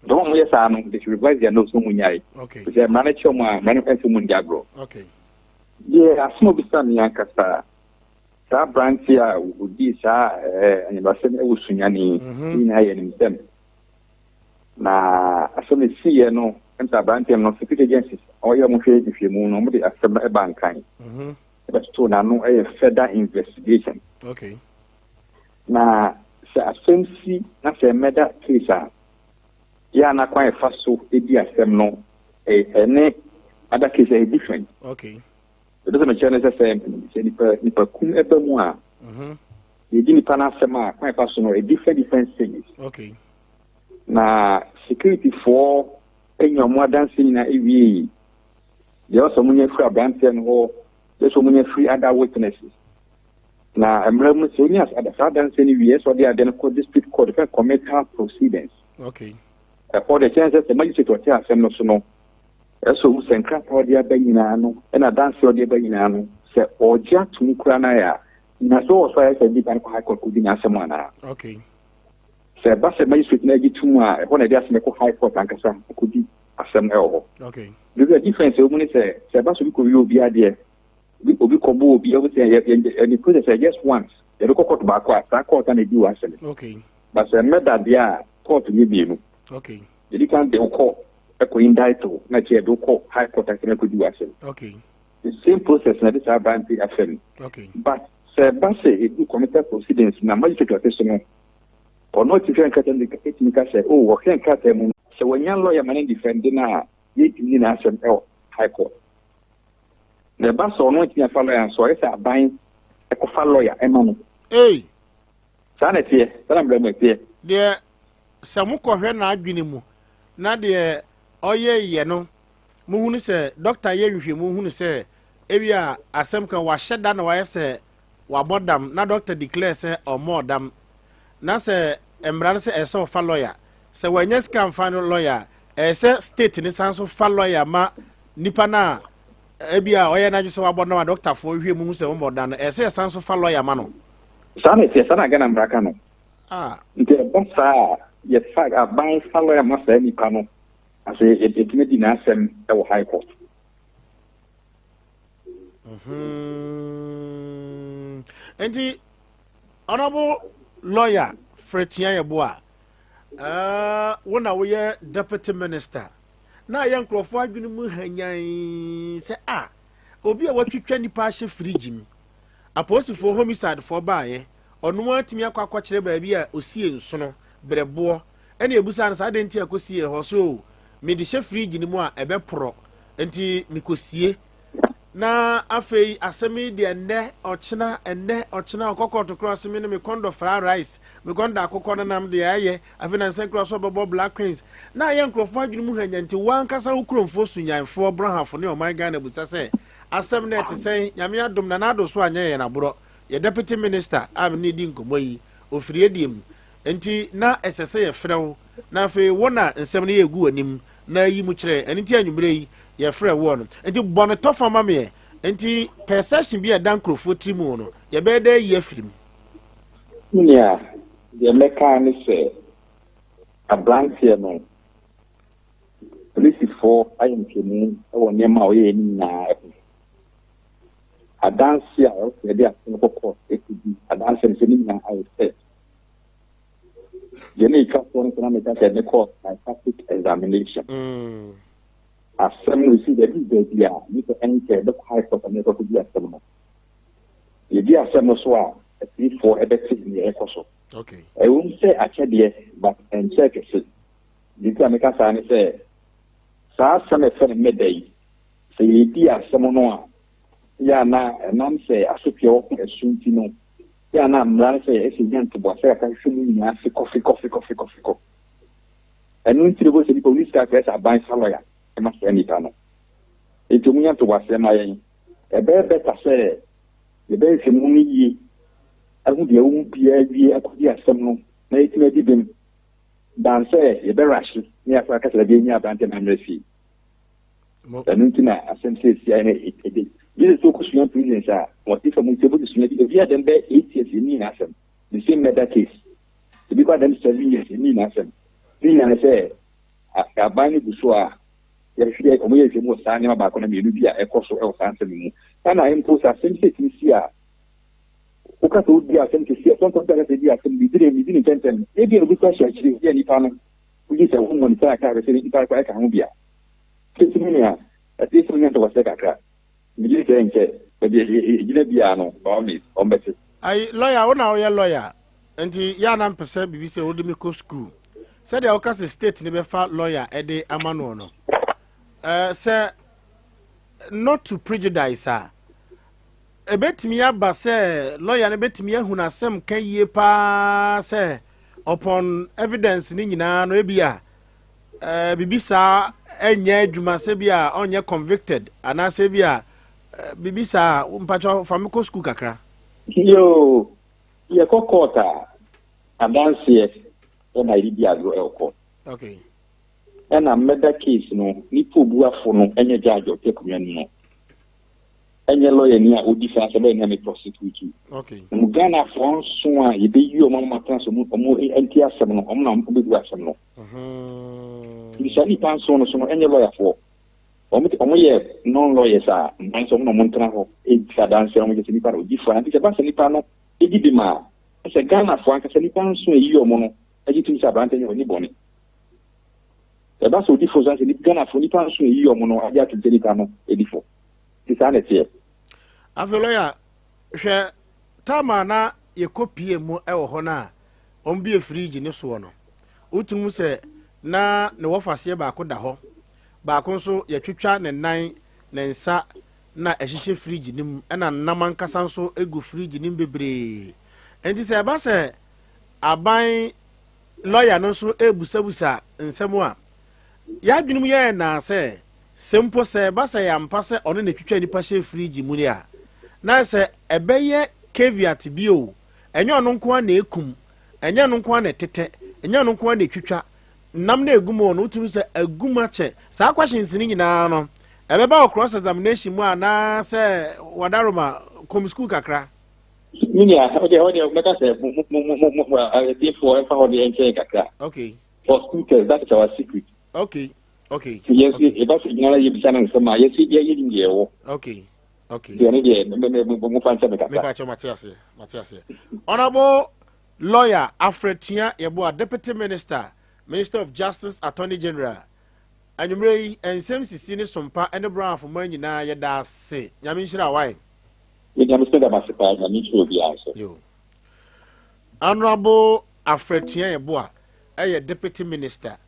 Speaker 4: don't we say no they should revise their notes munyai
Speaker 1: okay
Speaker 4: the manager ma manifesto mundiagro
Speaker 1: okay
Speaker 4: yeah asmo bisan yankasa sa branch ya udi sa anibase e Sunyani ina ye Nsem na asome sie no enta branch no security agencies oyo mo hwe difemu no mo de asem e bankan but to na no e further investigation
Speaker 1: okay
Speaker 4: na sa asem na se meda case ya na kwa faso edi asem no ene other case is different
Speaker 1: okay
Speaker 4: it doesn't make sense say nipa kum ebe mu a ye nipa na asem a kwa faso no a different things
Speaker 1: okay
Speaker 4: na security for enyomo dancing na ewie they also munye free abranten ho they so munye free other witnesses na emremu seniors other dancing ewie so they are then called district court for commercial proceedings
Speaker 1: okay
Speaker 4: for the chances the magistrate or tell them no so no so senkra audio ba nyina no na dance audio ba nyina no se oja tumi kura na ya na so so ya se di pan ko high court kudi na asem ana
Speaker 1: okay
Speaker 4: se ba se magistrate na gi tumu a e ho na dia se ko high court ankasa kudi asem e ho
Speaker 1: okay
Speaker 4: the difference o muni se ba so bi ko wi obi ade obi ko bo obi o se the process just once the court ba ko asa court na di wa asem
Speaker 1: okay
Speaker 4: but se meda dia court ni bi no
Speaker 1: okay
Speaker 4: the can de ko eko indict na che do ko high court akene ko di asem
Speaker 1: okay
Speaker 4: the same process na this abanti afem.
Speaker 1: Okay.
Speaker 4: But say it do committed proceedings na magistrate question or not if you can say oh what can cut them so when your lawyer man defending na you in asem high court. The bus or not in follow so it's a buying a lawyer emano.
Speaker 1: Hey.
Speaker 4: Sanity, that I'm blaming here.
Speaker 1: There Samuko na adwene mu. Na de oye ye no. Muhunu se doctor ye nhwe muhunu se ebia asem kan wa hyeda na wa se wa bodam na doctor declare se o modam na se emran se ese of lawyer se wanya scam fan lawyer ese state ni sanso fa lawyer ma nipa na ebia oye na juse wa bodam doctor fo hwe muhunu se o modam ese sanso fa lawyer ma no
Speaker 4: sanity sana gana mraka no nke bossa ye fag aban fa lawyer ma se nipa no as it made in Nsem high court.
Speaker 1: And the honorable lawyer Fretian Yabua, when I were deputy minister. Now, young Crawford, you know, say, Obi, what you can pass free Jim. A post for homicide for buy, or no one to me a quack baby, or seeing sono, but a boar, any abusans I didn't take see a horse. Me de chef free ni mo a ebe pro enti mikosie na afei asemi de enne ochina okoko to cross me me kondo fried rice me kondo akoko na nam de aye afei na nse cross obobo black queens na ye nkrofo adwunu mu hanya nti wan kasa ukromfo sunyanfo brahafo ne o man Ghana busa se asem na etisen nyame adom na nado so anya ye na boro ye deputy minister am ni di nkomoyi ofiri ediem enti na esese ye frew na fe wona nsem na ye gu anim na yi mu kire eni ti anwumre yi ye frɛ wo no enti bɔne tofa ma me enti perception bi dan krofo trimu no ye be da yi afirim
Speaker 4: nya the mechanism a blank here no police for ayentini o nyema o ye ni na adanse a o se dia no court ekudi adanse se ni na I said you need to go to the court by public examination. Assembly see the baby, you can enter the high court and never could be assembly. You be assembly so at least for a bit in the air.
Speaker 1: Okay.
Speaker 4: I won't say I said yes, but and check it. You can make a sign and say, Sa some friend midday. Say, you be a someone. Ya na, and I'm say, I should be open as soon to know. Ya na mlan say esi nyanto bo say aka hwemu nya se coffee. Enu ntire bo se di police car press aban lawyer e ma se nipa no. Eto mu nyanto bo se ma yen. E be better say e be hwemu ni yi. Ahu de wu bia wie akodi asem no na etima di bem. Dan say e be rush ni afa ka tele bi nya abante na mrefi. Enu ntina asem say si ene e this is so question prisons are what if I'm able to swim if you had them there 8 years in Nsem, the same murder case. To be quite them 7 years in Nsem. I say I buy the Busua, you should have come here more signing about going to be a course of Nsem. And I impose a same thing here. Oka would be a same to see something that we didn't intend them. Maybe a good question actually any panel. We get a woman attack I say if I can be a at this moment was like a crack. I
Speaker 1: lawyer ona oya lawyer enti ya na mpese bibi se odi me ko school said the okase state ne be fa lawyer e de amano no say not to prejudice her e betimi aba say lawyer ne betimi ahuna asem kan yie pa say upon evidence ni nyina no ebia bibi sa enya adwuma se bia onye convicted ana se bia bibisa mpacho famiko school kakra
Speaker 4: yo ye kokota adanse na iri agro elko
Speaker 1: okay
Speaker 4: na murder case no ni pobuafo no enye judge o take me no enye lawyer ni a odi fa se be na me prosecute
Speaker 1: okay
Speaker 4: mu Ghana for so a ye be yi o mama kan so mu enti asem no na mu be du asem no ni pan so no enye lawyer for omo ye non lawyers a man so no montra ho e fadanse no mo je ni para o di fa anti se ba se ni pa no e di ma se Ghana fo anka se ni pan so e yi o mo no e di tun sa brante ni boni e ba so di fo se ni Ghana fo ni pan so e yi o mo no a ja tun se ni pa no e di fo se sanity.
Speaker 1: After lawyer, share Tama na ye copy mo ewo hona. Be a fridge in this one. Utum say na no wafase ba ko da ho. Ba ko so ye twetwa ne nan ne nsa na ehihye fridge nim na naman kasa so egu fridge nim bebre. Enti say ba say aban lawyer no so ebusabusa nsemo a ya dwunum ye na say simple say ba say yampa say ono na twetwa nipa hye fridge mu ni a na say ebeye caveat bio enye ono nko na ekum enye no nko na tete enye no nko na twetwa nam na egumo no utum say aguma che sa questions ni nyina no ebeba cross examination mu ana say wadaroma kom school kakra
Speaker 4: Okay. For speakers, that is our secret.
Speaker 1: Okay.
Speaker 4: Yes, about
Speaker 1: Matias. Honorable Lawyer Afretia Yeboah, Deputy Minister, Minister of Justice, Attorney General. And you may Nsem Sisi Sompa and the Brown for money na yada say. Yaminshira why? Honorable Afretia Yeboah, a Deputy Minister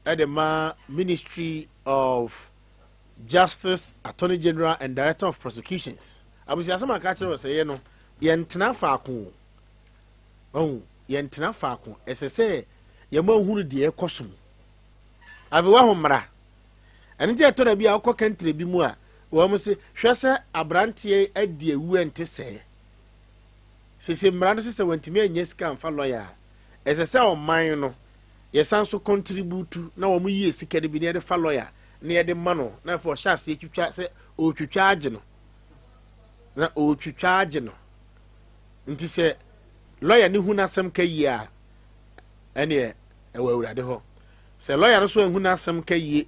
Speaker 1: at the Ministry of Justice, Attorney General, and Director of Prosecutions. I was just a catcher was saying, no, Yentna Faku. Oh, Yentna Faku. As I say, Yamo who dear cosum. I've a woman, and it's a to be our country be more. Almost say, Shassa Abrantie at dear went to say. Sissy Mrancis went to me and yes, come for lawyer. As I say, on mine, yes, I so contribute to now we years can be near the lawyer. Near the mano, now for chassis you say, oh, to charge no. Na o to charge no. Nti say, lawyer ni huna sem ka yia. Ene e wawurade ho. Say lawyer no so huna sem ka yie.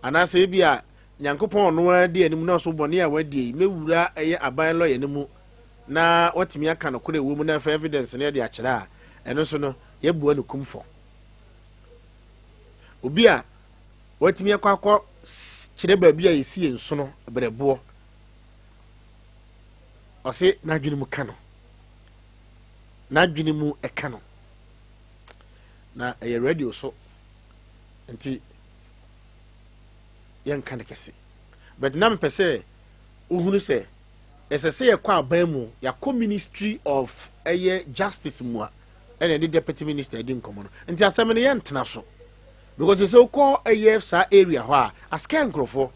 Speaker 1: Ana say bia Nyankopon no ade anim na so bone a wadi mewura eye aban lawyer ni mu. Na watimi aka no kore wo mu na for evidence na de akira a. Eno so no ye bua no kumfo. Obi a watimi akwa kire ba bia yesi enso no brebo. Ose na dwene mu kano. Na dwene mu ekano. Na eye radio so. Nti yen kan kese. But na mpese uhunu se esese ye kwa aban mu ya Ministry of Justice mu a ene the deputy minister di nkomo no. Nti asem ne yen tena so. Because it's so called sa area ho a scan crofo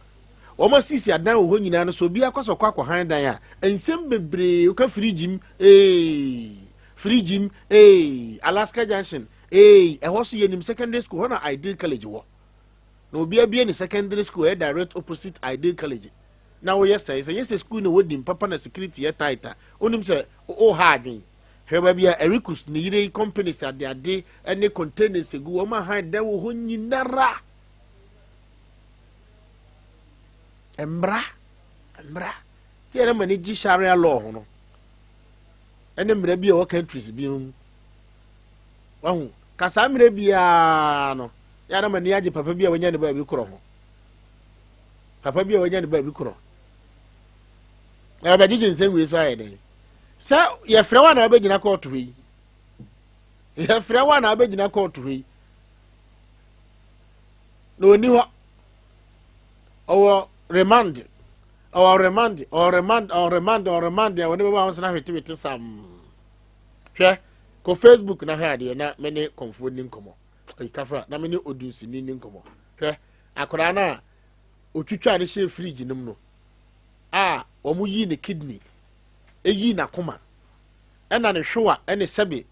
Speaker 1: Oma sisi adan wo nyina no so bia kwaso kwakwa han dan a ensem bebre o ka frigim Alaska Junction ho so yenim secondary school ho na Ideal College wo no bia ni secondary school direct opposite Ideal College na wo yes say school no wodim papa na security tighter onim say o ha adwen heba bia Ericus ni yire companies ade ene containers egu o ma han dan wo nyinara Embra tiere mani gi sharia law ho no ene mra bia wo countries bi wahu kasa mra bia no ya na mani age papa bia wanya ne ba bi kro ho papa bia wanya ne ba bi kro na ba gigi nsem we so ayede sa ye frɛ wa na ba gina court wi ye frɛ wa na ba gina court wi no ni ho owo remand or remand ya woni ba won na hwete sam hwe ko Facebook na ha de na me ne konfo ni nkomo e kafra na me ne odusi ni nkomo hwe akora na otwitwa ne she fridge nim no omu yi ne kidney eyi na koma ena ne hwewa ene sebe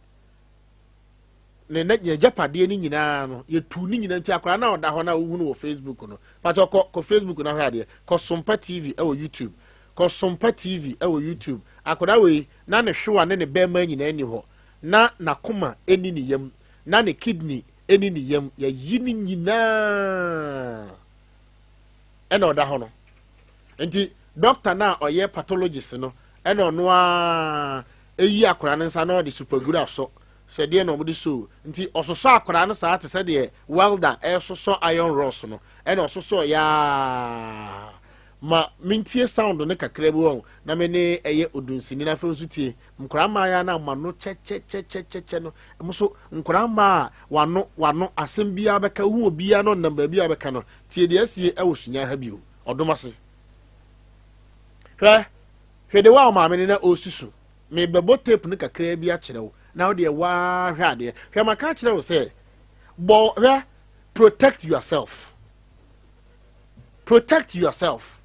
Speaker 1: ne na japade ni nyina no ye tu ni nyina nti akora na oda ho na wo wo Facebook no pato ko Facebook na ha de ko Sompa TV e wo YouTube ko Sompa TV e wo YouTube akora we na ne hwewa ne bema nyina ani ho na nakoma eni ni yam na ne kidney eni ni yam ya yi ni nyina ena oda ho no nti doctor na oye pathologist no ena ono a eyi akora ne nsa na de super aso se de no mudi so nti ososo akora ne saa te se de welder soso iron rods no ena ososo ya ma mintie sound ne kakra bi won na me ne eye odunsini na fe nso tie nkora ma ya na ma no che no mo so nkora ma wano asem bia beka hu obia no namba bia beka no tie de asie e wo sunya ha bio odomase hwe de wa ma me na osusu me bebo tape ne kakra bi a kire wo na wo de wa hwe ade hwe maka kire wo se bo protect yourself. Protect yourself.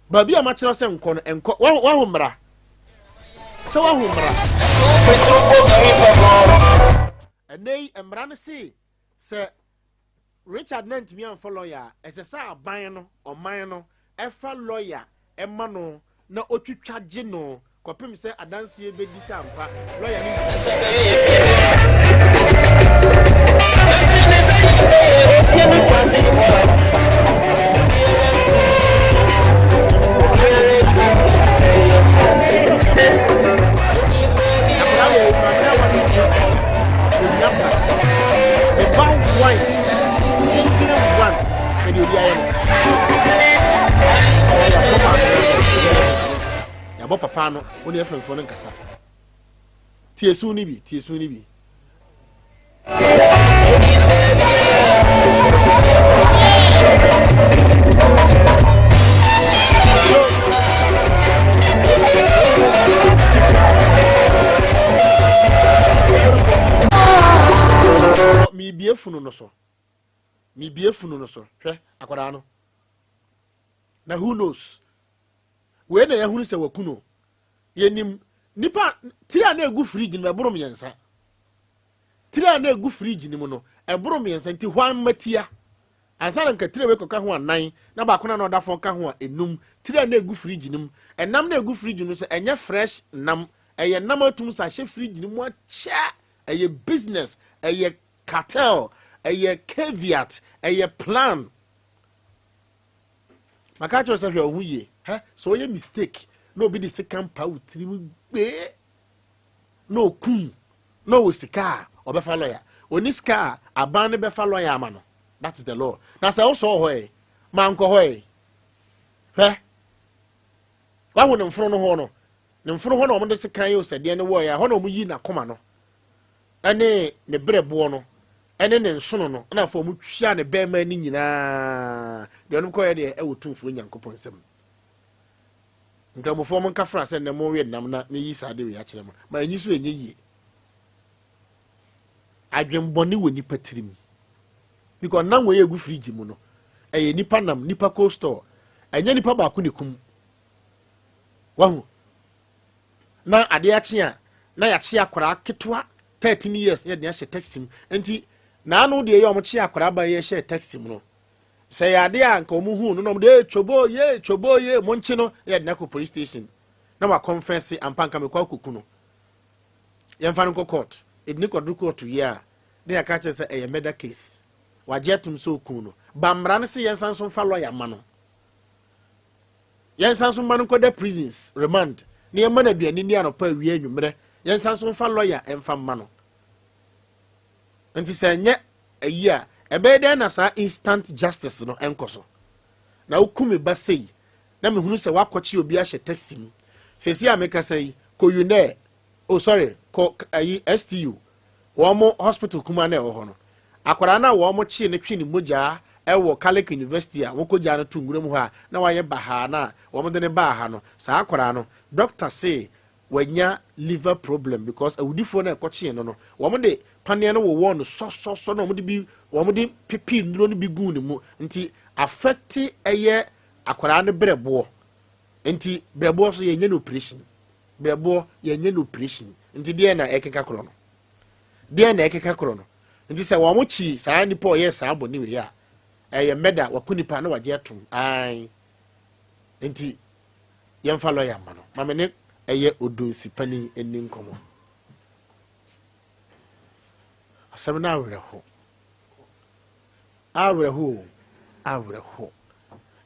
Speaker 1: Baby, I'm actually saying, Wahumra. So, Wahumra. And they, and Brancy, Sir Richard Nant me and for lawyer, as a sa bino or mino, a lawyer, a mano, no otu chargino, Copim say, I don't see a bit disampa, papa no oni efenfo no nkasa tiesu ni bi mi biefunu no so hwe akwara no na who knows we na yahunu se wakuno yenim nipa tira na egu fridge ni eboro miensa tira na egu fridge ni mu no eboro miensa nti hwan matia asana nka tira we koka ho anan na ba kona na oda fon ka ho enum tira na egu fridge ni mu enam na egu fridge no so enye fresh nam eye nam atum sa hye fridge ni mu acha eye business eye cartel eye caveat eye plan makacho se hwe ohuye so ye mistake no be the second power trim be no kun no osika obefa lawyer oniska aban ne befa lawyer ama no that is the law na say also hoye manko hoye wa wo ne mfro no ho no ne mfro ho no mo de sekan yo sede ne wo ya ho no mo yi na koma no ene ne brebo no ene ne nsono no na fo mo twia ne be ma ni nyina de ono ko ye de e wo tumfo nyankopon sem nkramo fo mo nka fra se ne mo we nam na ne yi sade we ya kire mo ma anyi so enye yi adwembone woni patirim because nan we egu fridge mu no eye nipa nam nipa cold store enye nipa ba ko ne kum wahu na ade achi a na ya chi akora ketwa 13 years ya de ya she taxi enti na anu de ye o mo chi akora ba ye she taxi mu no say ade a nka omu hu no no de chobo ye mo nchi no ya de na ko police station na wa confess ampanka me kwa kuku no ye mfa no court edni ko do court ya de ya ka che say e murder case wa jetum so ku no bamra ne se ye sanso mfa lawyer ma no ye sanso ma no ko de prisons remand ne ye ma na duani ni anopa wi anwumre ye sanso mfa lawyer emfa ma no enti se nye ayi a ebe de na sa instant justice no enkoso na ukumi basei na mehunu se wakochi obi a hye taxi mu sesi ameka sei ko une ko ayi STU wo mo hospital kuma na ewo ho no akwara na wo mo chi ne twi ni moja ewo Catholic University a woko ja no tungure mu ha na waye baha na wo mo de ne baha no sa akwara no doctor say wanya liver problem because awudifo na ekochi no wo mo de paneɛ no wo no so no mo de pipi ndro no bi gu ne mu nti affect eye akwara ne brebo nti brebo so yenye no operation nti de na ekeka kro no nti se wo mo chi saa nipa oyɛ saa boni we ya eye meda wakunipa na wagye atom ai nti yemfa lawyer ma no mamene eye odonsi pani eni nkomo asabna awreho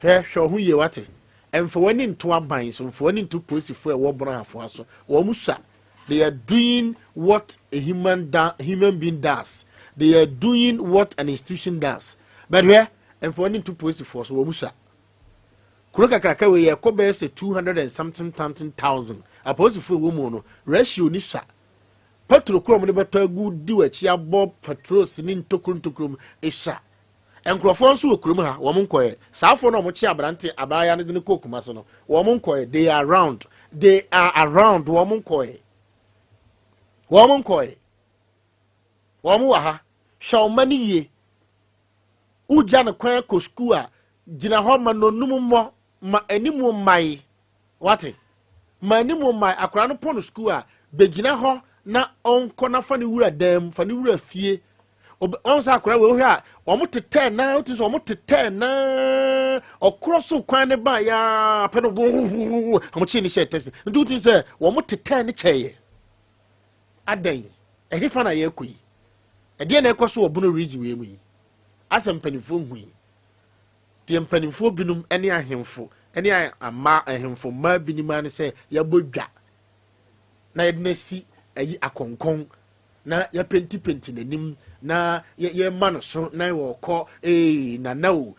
Speaker 1: he hwo hu ye wate emfa wani nto aban so mfa wani nto posifo e wo bron afo aso wo musa they are doing what a human being does. They are doing what an institution does. But where emfa wani nto posifo so wo musa kuro kakraka we ye ko be say 200 and something thousand opposed for woman no ratio ni sha petrol krom ne beto agu di wachi abo petrol sini ntokrum esha enkrofo nso okrum ha wo monkoye saafo no mo chi abrante abaya ne de kokuma so no wo monkoye they are around wo monkoye wo mo wa ha hwa mani ye uja ne kwan ko school a gina ho ma no num mo ma animu mai wate ma animu mai akora no pon school a be gina ho na onko na fa ne wura dam fa ne wura fie on sa akora we ho a o mo tete na o ti so o mo tete na okro so kwan ne ba ya pe no o mo chi ni share taxi ndu tu se o mo tete ne cheye adan e hifa na ye koi e de na ekoso obuno rigi we mu yi asem panifo hui tie panifo binum ene ahemfo ene ama ahemfo ma binima ne se ya bodwa na yedna si ayi akonkon na ya penti nanim na ye mano so na wo ko nanau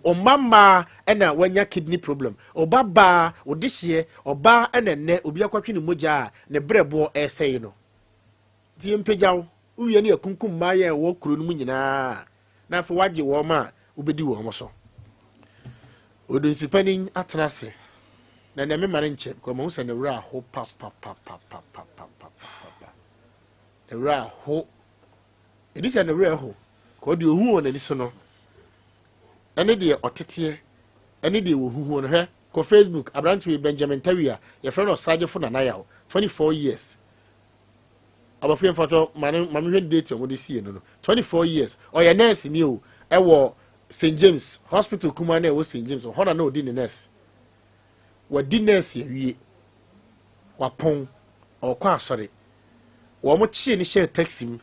Speaker 1: o mama ena wanya kidney problem o baba o dihye oba enenne obi akwatwe ne moja ne brebo esey no tie mpejaw uye ne akunkum maye wo kuro no nyina na afo waje wo ma ubedi wo so odunsipanin atrase na ne memare nche ko mo se ne wura ho pa ne wura ho edisa ne wura ho ko de ohu won ani so no ene de otete ene de wo huhu no he ko Facebook abrantwe Benjamin Tawia ye friend of Sajefo na nayaw 24 years abafien foto mami hwe date o de sie no 24 years o ye nurse ni o e wo St James Hospital kuma na e wo St James ho na odi ni nurse wa di nurse ye wapon o kwa asore wo mo chi ni share taxi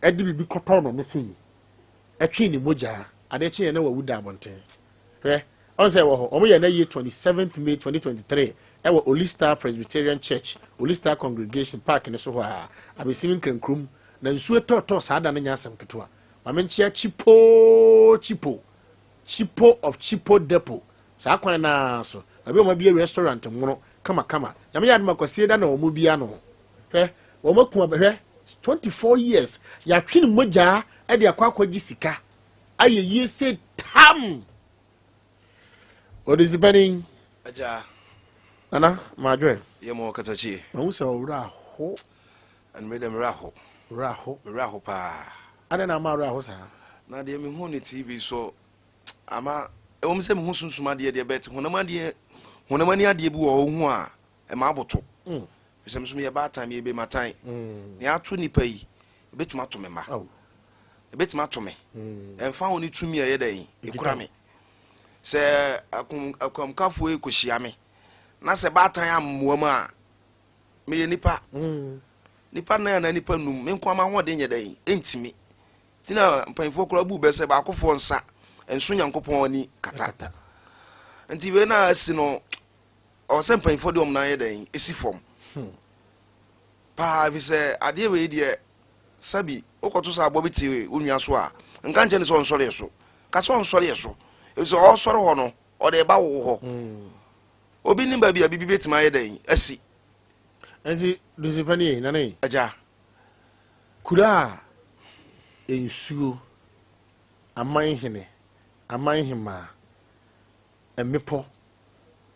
Speaker 1: e di bibi koto no se e twi ni moja ade chi na wa wuda abonten on say wo ho o mo ye na ye 27th May 2023 e wo Olista Presbyterian Church Olista Congregation Park ne so ho a abesimin krenkrum na nsuo toto saada na nyasem ketwa mamenchia chipo of Chipo Depot sa kwan na so abi o ma bi restaurant nwono kama nyame ya ma kwasie da na o mo bia no wo maku abehwe 24 years ya twin moja e de akwakwagi sika ayeye se tam odisipanin
Speaker 5: aja
Speaker 1: ana majwe
Speaker 5: yemo katachi
Speaker 1: mawusa owra ho
Speaker 5: and made them raho pa
Speaker 1: ana na ma raho sa
Speaker 5: na de me hu ne TV so ama e wo mse me hu sunsuma de bet honamani ade bi wo hu a e ma aboto bisem so me ba time ye be matan ne ato nipa yi betuma to me ma betuma to me emfa woni tumi ye den ekura me se akum kafo e kohia me na se ba tan ammoa mu a me ye nipa nipa na nipa num me nko ama ho de nye den entimi tina mpanfo kura bu be se ba akofo nsa enso nyankopon ani kata enti we na asi no o se mpanfo de omna ye den esi fom pa vi se ade we de sabi okoto sa agbo biti onua so a nka nche ne so nsore so ka so nsore so e so o sore ho no o de ba wo ho obi ni ba bia bibi betima ye den asi
Speaker 1: enti dusipani na nei
Speaker 5: aja
Speaker 1: kura ensuo amanhima emepo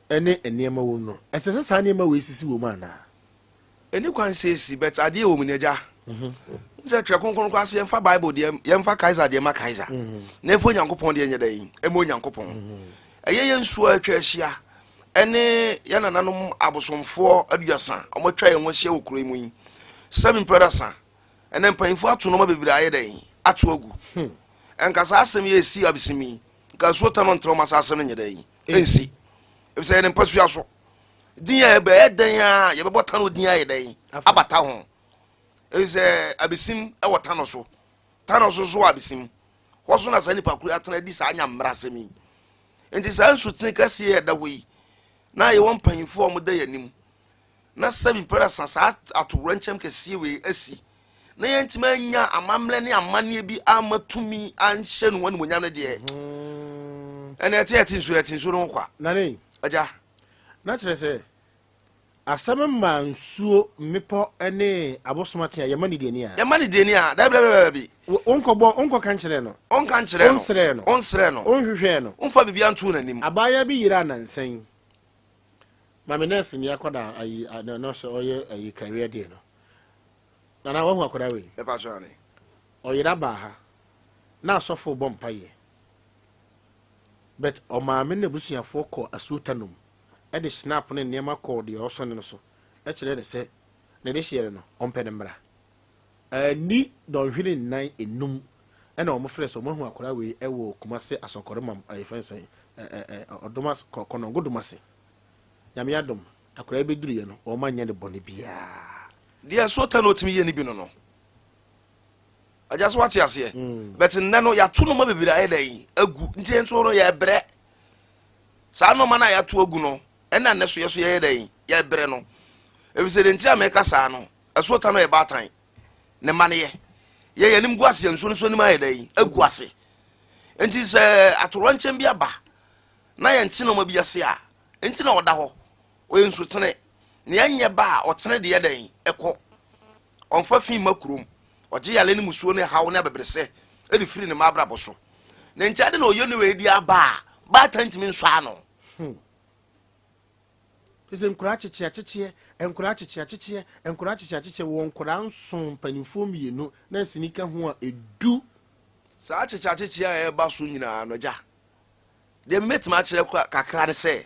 Speaker 1: ene eniema wo no esese sa niema we sisi wo mana
Speaker 5: eni kwan sesi bet ade wo munaja nse twa konkon kwase yemfa bible de yemfa kaiser de ma kaiser na efo nyankopon de nyedai emo nyankopon eye nsuo atwa ahia ene yanananom abosomfo aduasa omotwa yenwo hia okuro mu yi seven brothers ene mpanfo ato no ma bebira aye dan ato agu enkasa asem ye si abisimi nkaso tamantra ma asem nyedai ensi ebisa ene mpasu aso dinya ebe eden a ye bebo tan odinya ye dan abata ho ebisa abisim e wota no so so abisim woso na sani pakuru atana di sa anya mrasemi enti sa nsu tin kase ye da we na ye won panfo o da yanim na seven perasa sa atoranchem kase we asi na ye ntima anya amamle ne amane bi amatumi anhye no wani munya na de ene eti no kwa
Speaker 1: nane
Speaker 5: aja
Speaker 1: na kyerɛ sɛ asɛm ma nsuo mmepɔ ne abosomate a yɛma ne deani a
Speaker 5: yɛma ne deni a da bi
Speaker 1: wonkɔ ka nkyerɛ no
Speaker 5: ɔnka nkyerɛ no
Speaker 1: ɔnsrɛ no
Speaker 5: ɔnhwehwɛ no ɔmfa bibia nto n'anim
Speaker 1: abaya bi yira nansɛn mame nurse ni akɔda ayi no hyɛ ɔyɛ ayi career day no nana wahu akɔda wei
Speaker 5: ɛpa so ane
Speaker 1: ɔyera baa ha na asɔfo bɔ mpayɛ but ɔmaame na abusuafoɔ kɔ asuota nom ɛde snap ne nneɛma kɔɔ deɛ ɔsɔne no so ɛkyerɛ ne sɛ ne de hyeɛ no ɔmpɛ ne mmra ani dɔnhwere nnan enum ɛna ɔmo frɛ sɛ ɔmo ahu akɔda wei ɛwɔ Kumase asɔkɔre mam ayɛfɛn sɛ ɔdoma kɔnɔngo domase nyame adom akɔda bɛduru yɛ no ɔmo anyɛ ne bɔne biara
Speaker 5: deɛ so ta no otimi yɛ ne bi no aja so wate aseɛ but nnɛ no yɛato no ma bebiri ayɛ dɛn agu nti nso no yɛbrɛ saa no ma na yɛato agu no ɛna nnɛ so yɛyɛ dɛn yɛbrɛ no ebisɛ de nti a mɛka saa no ɛso ta no yɛ baatan ne ma ne yɛ nim gu ase nso nim ayɛ dɛn agu ase nti sɛ atoro nkyɛn bi aba na yɛ nti no ma bi ase a nti na ɔda hɔ ɔyɛ nso tene ne yɛnyɛ ba a ɔtene de yɛ dɛn ɛkɔ ɔmfa fi ma kurom ɔgye yale ne musuo ne haw ne abebrese ɛde firi ne mabra boso ne nti ade na ɔyɛ ne wei di aba ba tantimi nso ano
Speaker 1: ɛsɛ nkura kyekyeɛ wɔ nkura nson mpanimfoɔ mmienu na sinika ho a edu
Speaker 5: saa kyekyeɛ a ɛba so nyinaa no gya deɛ mmetima akyerɛ kakra ne sɛ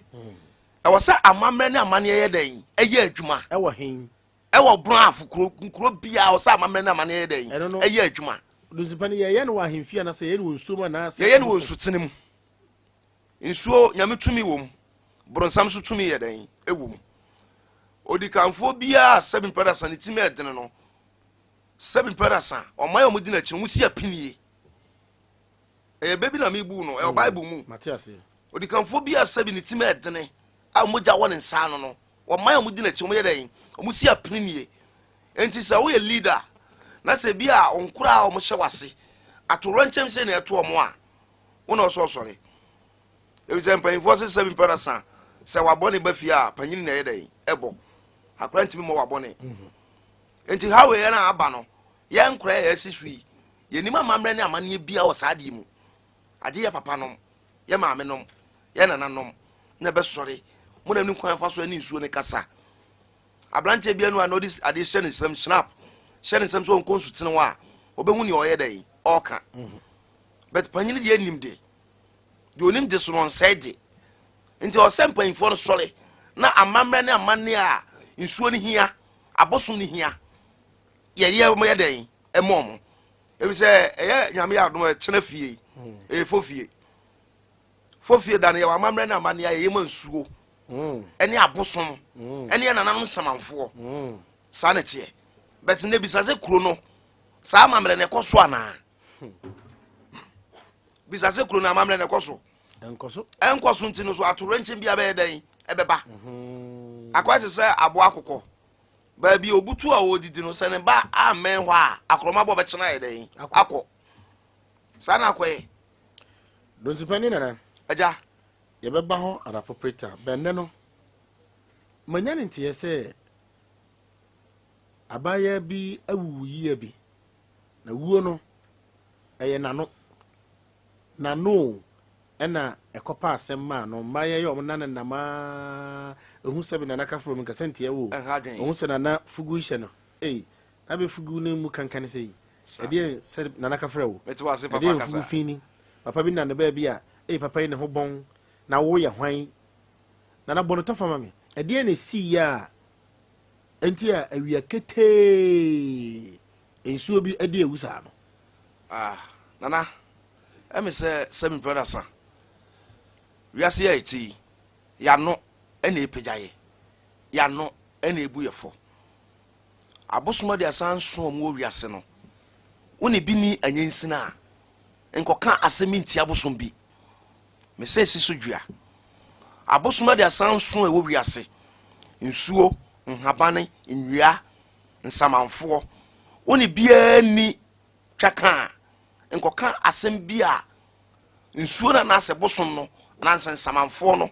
Speaker 5: ɛwɔ sɛ amammerɛ ne amanneɛ yɛ dɛn ɛyɛ adwuma
Speaker 1: ɛwɔ hen
Speaker 5: ɛwɔ brafo kuro bia o sa amammerɛ na amane yɛ dɛn ɛyɛ adwuma
Speaker 1: donsipani yɛyɛ no wɔ ahemfie anasɛ yɛyɛ no wɔ nsuo mu anaasɛ
Speaker 5: yɛyɛ no wɔ nsutene mu nsuo nyame tumi wɔ mu borɔnsam so tumi yɛ dɛn ɛwɔ mu odikanfoɔ biaa 7 pɛdasa ne timi ɛdene no 7 pɛdasa ɔma yɛ ɔmodi n'akyi no mu si apinie ɛyɛ baabi na mebu no ɛwɔ bible mu odikanfoɔ biaa 7 ne timi ɛdene a mogya wɔ ne nsa no no ɔma yɛ ɔmodi n'akyi mo yɛ dɛn ɔmo si apinie enti sɛ woyɛ leader na sɛ bi a ɔnkora a ɔmo hyɛ wase atoro nkyɛm sɛ na ɛto ɔmo a wona ɔsɔsɔre ebi sɛ mpanyinfoɔ sɛ 7 pɛdasa sɛ wabɔne ba fie a panyini na ɛyɛ dɛn ɛbɔ akora ntimi mɔ wabɔne enti ha wei na aba no yɛn nkora yɛ asi so yi yɛnim amammerɛ ne amanneɛ bia wɔ saa deɛ mu agye yɛ papa nom yɛ maame nom yɛ nana nom na ɛbɛsɔre mo na ni kwan fa so ani nsuo ne kasa abrante bia no a no dis ade hyɛ ne nsɛm snap hyɛ ne nsɛm so ɔnkɔ nsutene hɔ a ɔbɛhu ne ɔyɛ dɛn ɔka but panyini deɛ anim de deɛ onim de so no ɔnsɛe de nti ɔsɛ mpanyinfoɔ no sɔre na amammerɛ ne amanne a nsuo ne hia abosom ne hia yɛyɛ mo yɛ dɛn ɛmɔ mo ebi sɛ ɛyɛ nyame yɛ adom ɛkyena fie ɛyɛ fofie da no yɛwɔ amammerɛ ne amanne a yɛyɛ ma nsuo ɛne abosom ɛne nananom samanfoɔ saa ne teɛ but ne bisa sɛ kuro no saa amammerɛ ne ɛkɔ so anaa bisa sɛ kuro no amammerɛ ne ɛkɔ so ɛnkɔ so nti no so atoro nkyɛn bi abɛyɛ dɛn ɛbɛba akɔ te sɛ aboa akokɔ baabi obutu a wɔdidi no sɛ ne ba amɛn hɔ a akorɔma bɔ bɛkyena yɛ dɛn akɔ saa na akɔyɛ
Speaker 1: donsipani nana
Speaker 5: agya
Speaker 1: yɛbɛba hɔ adapopreta bɛnnɛ no manya ne nteɛ sɛ abaya bi awuwu yie bi na wuo no ɛyɛ nano ɛna ɛkɔpa asɛm maa no mbayɛ yɛ ɔmo nana nama ɛhu sɛ bi nana kafro mu nkasɛ nteɛ wo ɔhu sɛ nana fugu hyɛ no na bɛ fugu no mu kankan sɛ ɛdeɛ sɛ nana kafra wo ɛdeɛ fugu fini papa bi na ne baabi a papa yi ne ho bɔn na woyɛ hwan na na bɔno tɔfa ma me ɛdeɛ ne si ya enti a awia ketee nsuo bi ade ewu saa no
Speaker 5: nana ɛmi sɛ 7 pɛdasa wiase yɛ eti yano ɛna epagyaye yano ɛna ebu yɛfo abosoma de asan so mo wiase no woni bi ni anyensina nkɔka asɛmi nti abosom bi me sɛ si so dua abosoma de asan so ɛwɔ wiase nsuo nhabane nwia nsamanfoɔ woni bia ni twaka nkɔka asɛm bi a nsuo na asɛ bosom no nansen samanfo no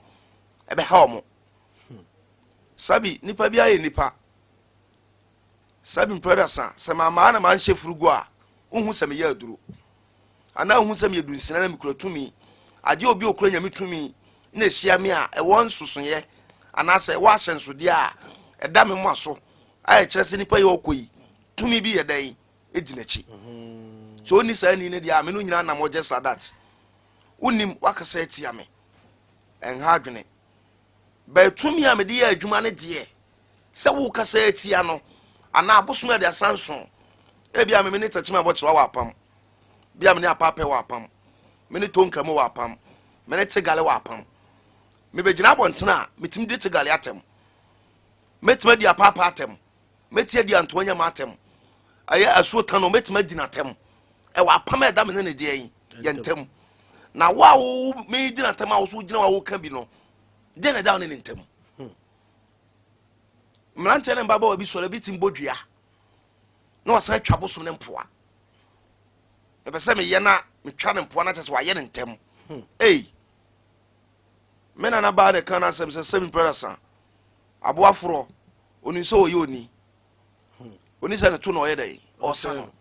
Speaker 5: ebe ha omo sabi nipa bia ye nipa sabi mpredasa se mama na man hyefurugo a uhu se me ya aduro ana uhu se me yeduru sina na mikura tumi ade obi okura nyame tumi na ehia me a e won susonye ana se wa hyensode a eda me mo aso a kire se nipa ye okoyi tumi bi ye dan edinachi so oni sa ni ne dia me no nyina na mo just like that unim wakasa etia me en ha adwene ba tumi a me de ya adwuma ne de se wo kasa etia no ana abosoma de asanson e bia me ne tachima bo kire wa apam bia me ne apapa wa apam me ne tonkramo wa apam me ne tegale wa apam me be gina bontena metim de tegale atem metima di apapa atem metia di antonya ma atem aya aso tano metima di na atem e wa apam e da me ne de yin yentem na wa wo me di na atem a wo so gina wa wo ka bi no de na da ne ntem mrante ne mbaba wa bi so la bitim bodua na wasa twa bosom ne mpoa e be se me ye na me twa ne mpoa na chese wa ye ne ntem mena na ba de kana sem se 7 brothers abo afro oni so oye oni se ne to no ye dai o se no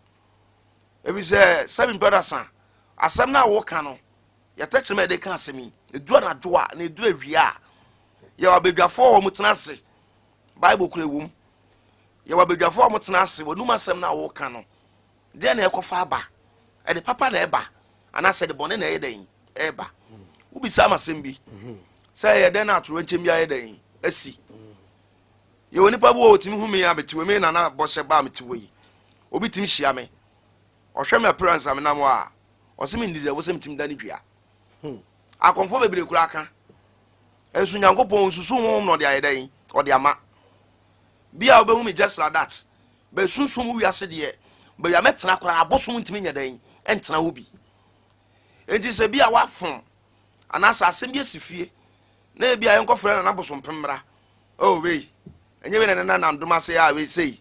Speaker 5: e bi se 7 brothers asem na wo ka no ya tachi me de kan asemi edu na doa na edu awia ya wa bedwafo wo mutena se bible kura wum ya wa bedwafo wo mutena se wonum asem na wo ka no de na ekofa aba e de papa na eba ana se de bone na ye dai eba ubi sama sembi say ye den aturo nchem ya ye den asi ye woni pa bo otimi humi ya betiwe me na na bose ba metiwe yi obi tim hia me ohwe me appearance am na mo a osemi ndize wo sem tim dani dua akonfo bebere kura aka ensu nyankopon susu hom no de aye den o de ama bia obehu me just like that be sunsun wi ase de be ya metena kura aboso ntimi nya den entena obi enti se bia wa fon anasa asem bi asifie na bia yen kofre na boso mpemra oh we enye we na na ndomase ya we sei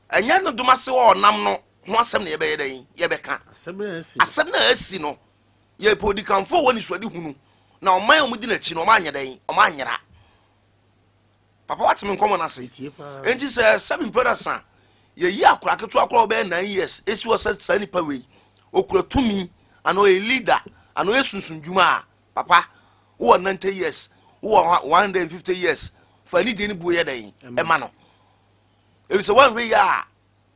Speaker 5: enye no domase wo nam no ho asem na ye be yeden ye be ka asem na asi no ye podi kanfo woni suade hunu na o man omudi na chi no o ma anyeden o ma anyera papa watime nkomo na se enti se 7 brothers ye yi akura ketu akura be 9 years esi wo se nipa we okura tumi ano a leader ano esunsun djuma papa wo 90 years wo 150 years fa ni de ni buye dan e ma no e se one way ya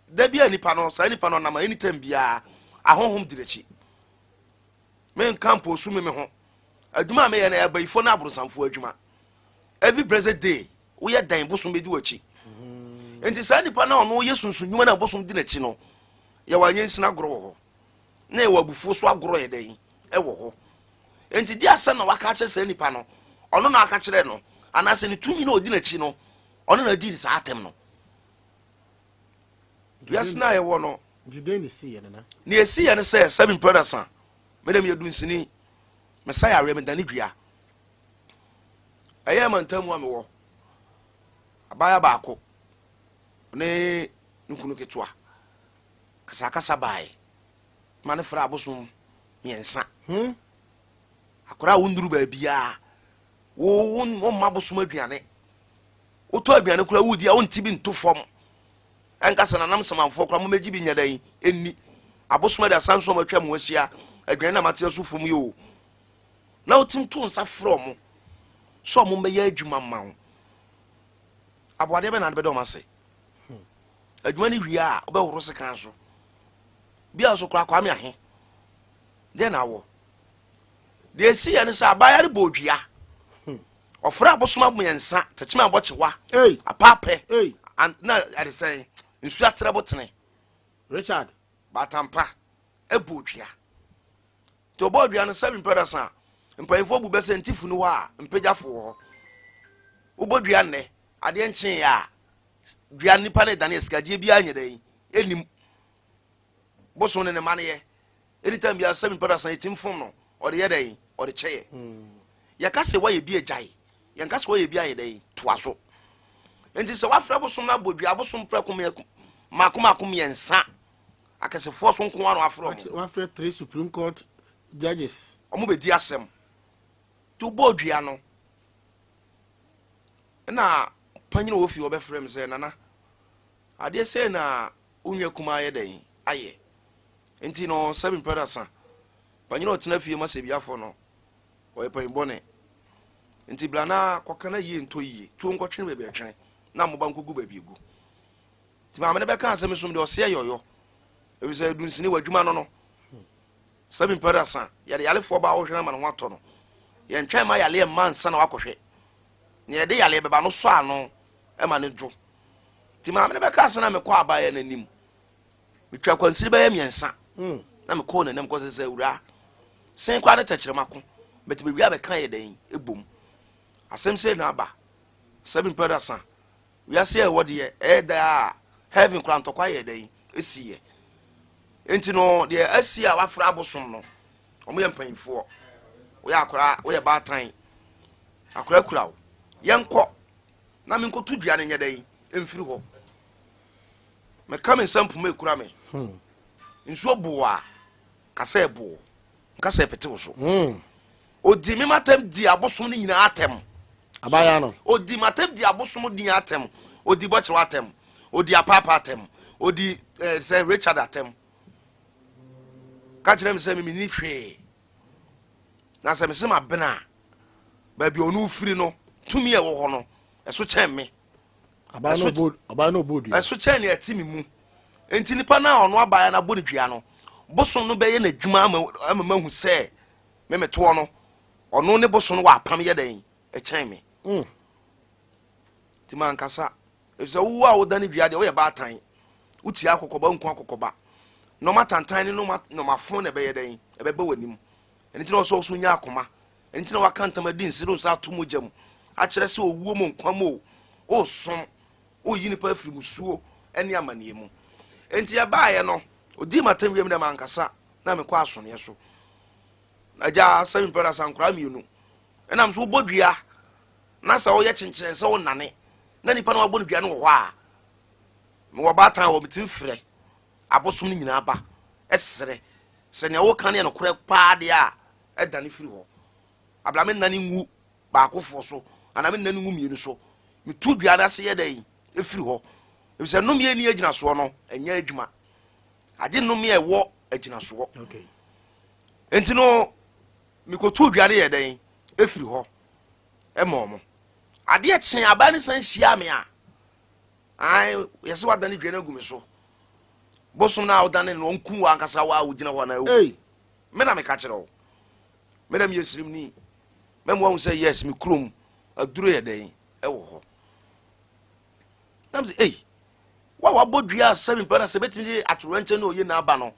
Speaker 5: da bia nipa no sa nipa no na ma anytime bia ahonhom direchi men campo su me ho adwuma me ye na abaifo na abrosanfo adwuma every blessed day wo ye dan bosom be di wachi enti sa nipa na ono ye sunsun djuma na bosom di na chi no ye wanye nsina goro ho na e wabufu so agoro ye dan e wo ho enti dia se na waka che se nipa no ono na aka kire no anase ni tumi na odi na chi no ono na di sa atem no yes na ye wo no
Speaker 1: jude ni si ye na
Speaker 5: ni esi ye ne se 7 brothers medem ye dunsini mesaya re me dani dua aye mantamu ame wo abaya baako ne nkunu ketwa kasa bae mane fra abosom miensa akora wunduru ba bia wo mabosom aduane wo to aduane kura wudi a wonti bi nto fom enkasa na nam samanfo kura mo meji bi nyadan enni abosom da sanso ma twam wasia aduane na mate so fom yo na wotim to nsa from so mo meya adwuma mawo aboade be na be do ma se adwuma ni wi a obeworo se kan so bia so kura kwa me ahe de na wo de si ya ne sa abaya re bodua ofra abosoma miensa techima abochewa apape and na I say nsu atere botene
Speaker 1: Richard
Speaker 5: batampa e bodua to bodua no 7 brothers mpanyfo bu be sentifu no wa mpejafo ho ubodua ne ade nchen ya dua nipa ne dane eskaje bia anyedan enim boso ne mane ye anytime bia 7 brothers etim fom no or the day or the chair yakase wa ye bi ajai yankase wa ye bi ayedai toaso enti se wa fra bosom na bodua bosom prakom makom yensa akase force nko wa no afro
Speaker 1: wa fra 3 Supreme Court judges
Speaker 5: omo be di asem to bodua no na panyin wo fi obefrem say nana ade say na unya kuma ye den aye enti no 7 pedasa panyin o tena fie ma se biafo no o ye pan bone enti blana kokana yi nto yi tu nkotwe be be twene na mo ban kogu ba biegu ti ma me be kan asem sum de o se yoyo e bi say dunsini wadwuma no 7 pedasa yale fo ba wo hwe na ma no wato no ye ntwa ma yale man sa na wakohwe ne de yale beba no so ano e ma ne dwo ti ma me be ka asena me kwa abaye nanim me twa kwansiri be miensa na me ko na nam ko se wura sen kwa de tachere mako beti be wia be kan ye den ebom asem se na aba 7 pedasa wia se e wode ye e da heaven kra ntokwa ye den esiye enti no de asi a wafra abosom no omo ye mpanyimfo wo ya akora wo ye baatan akora kura wo yenko na me nkotu dua ne nyedai emfiri ho me kam nsempum ekura me nsuo boa kasa ebo kasa epete wo so odi me matem di abosom ne nyina atem
Speaker 1: abaya no
Speaker 5: odi matem di abosom di atem odi bochero atem odi apapa atem odi Sir Richard atem ka kire me se me ni hwe na se me se ma bena ba bi onu firi no tumi e wo ho no eso chen me
Speaker 1: abaya no bodu
Speaker 5: eso chen ne atimi mu enti nipa na ono abaya na bodi dua no bosom no be ye na dwuma ama hu se me meto no ono ne bosom no wa apam ye den e chen me ti man kasa e so wo a wo dane dua de wo ye baatan uti akokoba nku akokoba no matantan ni no mafon na be ye den e be ba wanim enti no so nya akoma enti na wakanta ma din siro sa to mojam a kire se owuo mo nkwam o som o yi ni pa afiri musuo ene amanie mu enti ya baaye no odi matam wiem na mankasa na me kwa asone so aja 7 pera sankra mienu enam so bodua na sa wo ye chenchen se wo nane na nipa na wabodua no wo a me wo batan wo mitim frɛ abosom ni nyina ba esere se ne wo kan ne no kore pa de a edane firi ho ablame nane ngu ba akofo so aname nane ngu mienu so me tu dua da se ye dai efiri ho e se no me ni agina so no enya adwuma age no me e wo agina so
Speaker 1: okay
Speaker 5: enti no me ko tu dua de ye dai efiri ho e momo ade e chen aba ni san hia me a ai yesi wadane dua na gu me so bosom na awdane no nku wa ankasa wa awugina ho na ewu me na me ka kire wo me na me yesirim ni me mo say yes me krom aduro ye den e wo ho nam say wa bodua 7 pena se betimi atoro nche na oye na aba no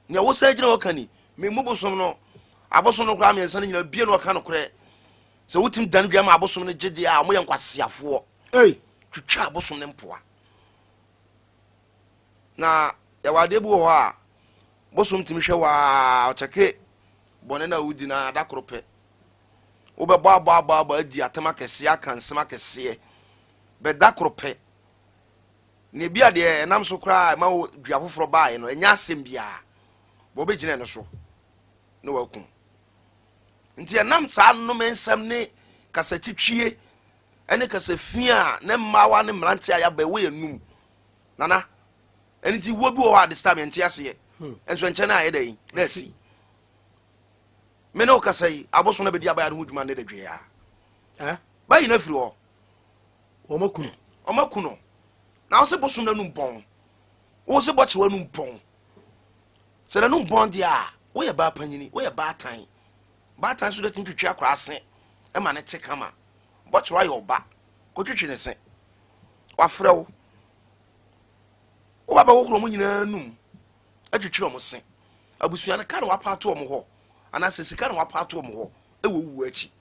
Speaker 5: ne wo say gina wo kani me mu bosom no abosom no kra me nsan nyina bie no ka no kre se wutim dan dua ma abosom no gede a mo ye nkwasiafo twitwa abosom ne mpoa na ya wade bu ho a bosom timi hwe wa ocheke bone na wudi na dakrope wo be ba adi atema kese aka nsema kese be dakrope ne bia de enam so kra ma dua foforo baaye no enya asem bia bo be gine no so no waku nti enam sa no mensam ne kasa twitwie ene kasa fia ne mmawa ne mrante aya ba we enum nana eni ti wo bi wo ha this time enti ase enso enche na aye dai na si me no kasai aboso na be dia ba ya huduma ne de dwe ya ba yi na firi ho o makuno na wo se boso na numpon wo se boche wa numpon se na numpon dia wo ye ba panyini wo ye ba tan so de tintwitwe akora ase e ma ne te kama boche wa ye oba ko twitwe ne se wa frɛ wo wo baba wo kro mo nyina num atwitwe mo se abusua na ka na wa pato mo ho ana se sika na wa pato mo ho e wo wu achi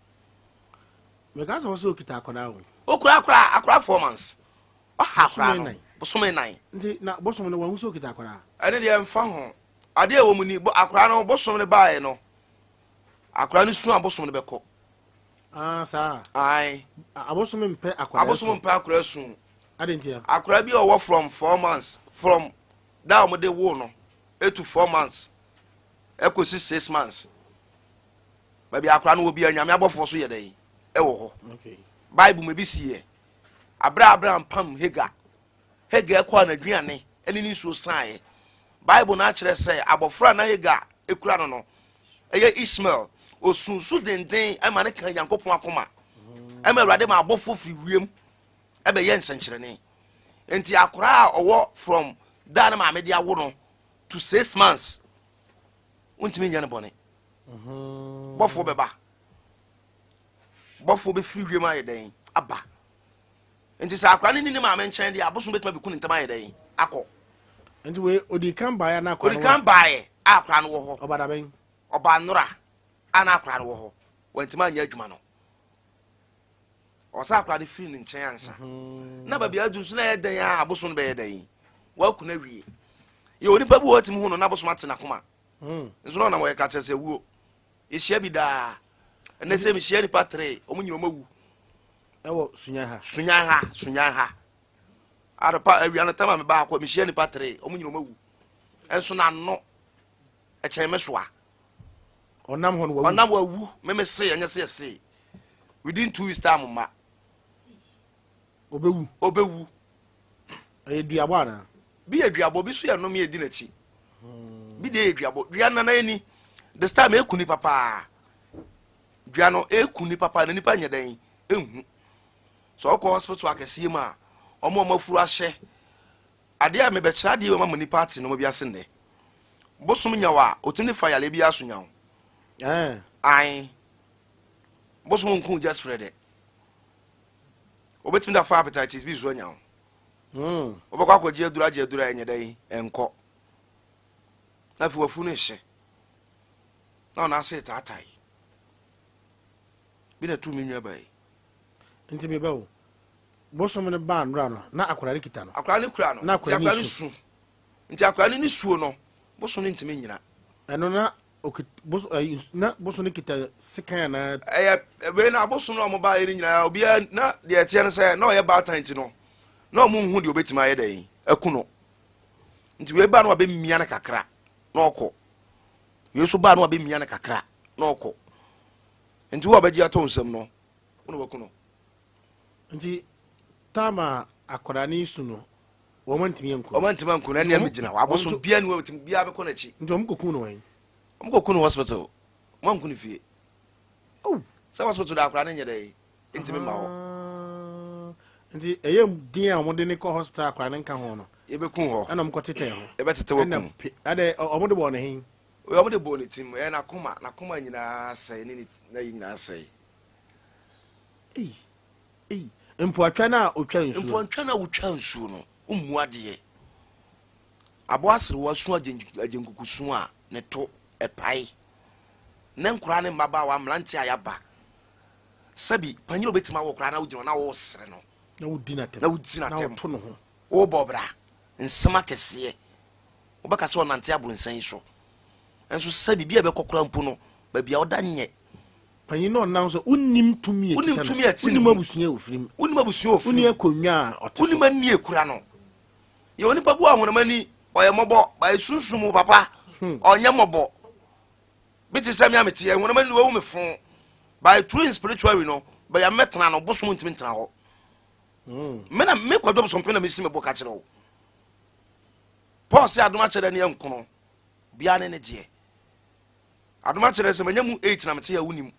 Speaker 1: me ga so so kita akora wo
Speaker 5: akora 4 months ha akora bosome nine
Speaker 1: nti na bosome no wa so kita akora
Speaker 5: ene de mfa ho ade e wo mu ni akora no bosome ne baaye no akora ni su abosome ne beko
Speaker 1: sa
Speaker 5: ai
Speaker 1: abosome mpe akora
Speaker 5: su
Speaker 1: ade ntia
Speaker 5: akora bi owo from 4 months from that mo de wo no 8 to 4 months eko 6 months ba bia akra no obi anyame abofo so ye dai e wo ho
Speaker 1: okay
Speaker 5: bible me bi sie Abraham pam hega kwa na duane eni ni so san bible na kire say abofra na hega ekura no eye Ishmael osunsu denden ama ne kan Yankopon akoma ama Awurade ma abofo fi wiem ebe ye nsenkyerene enti akora owo from dan ma me dia wo no to 6 months untimi nya ne bone bofo beba bofo be free wiem aye den aba enti sa akora ni ni ma me nchen dia aboso betuma be kunu ntama aye den akọ
Speaker 1: enti we odi kan bae na akora
Speaker 5: odi kan bae akora no wo ho
Speaker 1: obada ben
Speaker 5: oba nora ana akora no wo ho wantima anya adwuma no osa akora de free ni nchen ansa na ba bia adu so na ye den a aboso no be ye den wa kuna wie ye onipa bi wotim hu no na aboso mate na koma nso na wo ye krate se wuo ehia bi da ene se mi hia ni patre omunyi omawu
Speaker 1: ewo sunya ha
Speaker 5: arapa awiana tama me ba akwa mi hia ni patre omunyi omawu enso na no eche mesoa
Speaker 1: onam ho no
Speaker 5: onam wawu me se anya se within 2 weeks time ma obewu
Speaker 1: eduabo ana
Speaker 5: bi eduabo bi so ya no me edi na chi bi de eduabo dua na ani this time ekuni papa dua no ekuni papa na nipa nyedan ehu so ko hospital akese ma omo mafuru ahye ade a me be kira de ma mani party no bi ase nde bosom nyawa otini fire le bi aso nyawo ai bosom nku just Fred obetimi da fa hepatitis bi zo nyawo obekwa akwaje adura enyedan enko na fi wafu no hye na na ase tatai bi na tu minwa bai
Speaker 1: nti be bawo bosom ne ban ra no na akora ne kita no
Speaker 5: akora ne kura no
Speaker 1: na akora ne su
Speaker 5: nti akora ne suo no bosom ne ntimi nyina
Speaker 1: eno na na bosom ne kita sekan na
Speaker 5: be na bosom no mo ba ye nyina obi na de etie no say na o ye ba tanti no na mo hu de obetima ye dan aku no nti we ba no be mia na kakra na okọ yesu ba no be mia na kakra na okọ nti wo ba gi ato nsem no wo no waku no
Speaker 1: nti tama akora ne su no wo mantimi enku
Speaker 5: na ne amgina wa boso bia ne wetim bia be kọ na chi
Speaker 1: nti omkoku no wan
Speaker 5: omkoku no hospital mo nku ne fie sa hospital da akora ne nye dai nti me ma ho
Speaker 1: nti eyem din a omode ne kọ hospital akora ne nka ho no
Speaker 5: yebeku ho
Speaker 1: ana omko tete ho
Speaker 5: ebetete waku
Speaker 1: ade omode bo ne hin
Speaker 5: omode bo ne tim e na koma nyina sai ne na nyina sai
Speaker 1: mpo atwa na otwa nsu
Speaker 5: mpo atwa na otwa nsu no ummu ade abo asere wasu agenkukusu a ne to epai ne nkura ne mbaba wa mlanti ayaba sabi panyiro betima wo kura na wugina na wo sere no
Speaker 1: na wudina tem
Speaker 5: na
Speaker 1: to no ho
Speaker 5: wo bobra nsema kese wo baka se onante abronsan so enso sabi bia be kokora mpo no ba bia oda nye
Speaker 1: panyin no nan so unnim tumi ekita unnim abusua ofirim unni akonwa ote
Speaker 5: unnim ani ekura no ye oni pabu ahonamani oyemobọ ba sunsumu papa onyemobọ biti sami ameti ahonamani wo me fon by true spiritual no ba ya metna no bosom ntimi ntna ho mena me kwadom so mpena me sime bo ka kire wo Paul say adoma kire ne enkono bia ne ne je adoma kire se manyamu 8 na mete ya wunim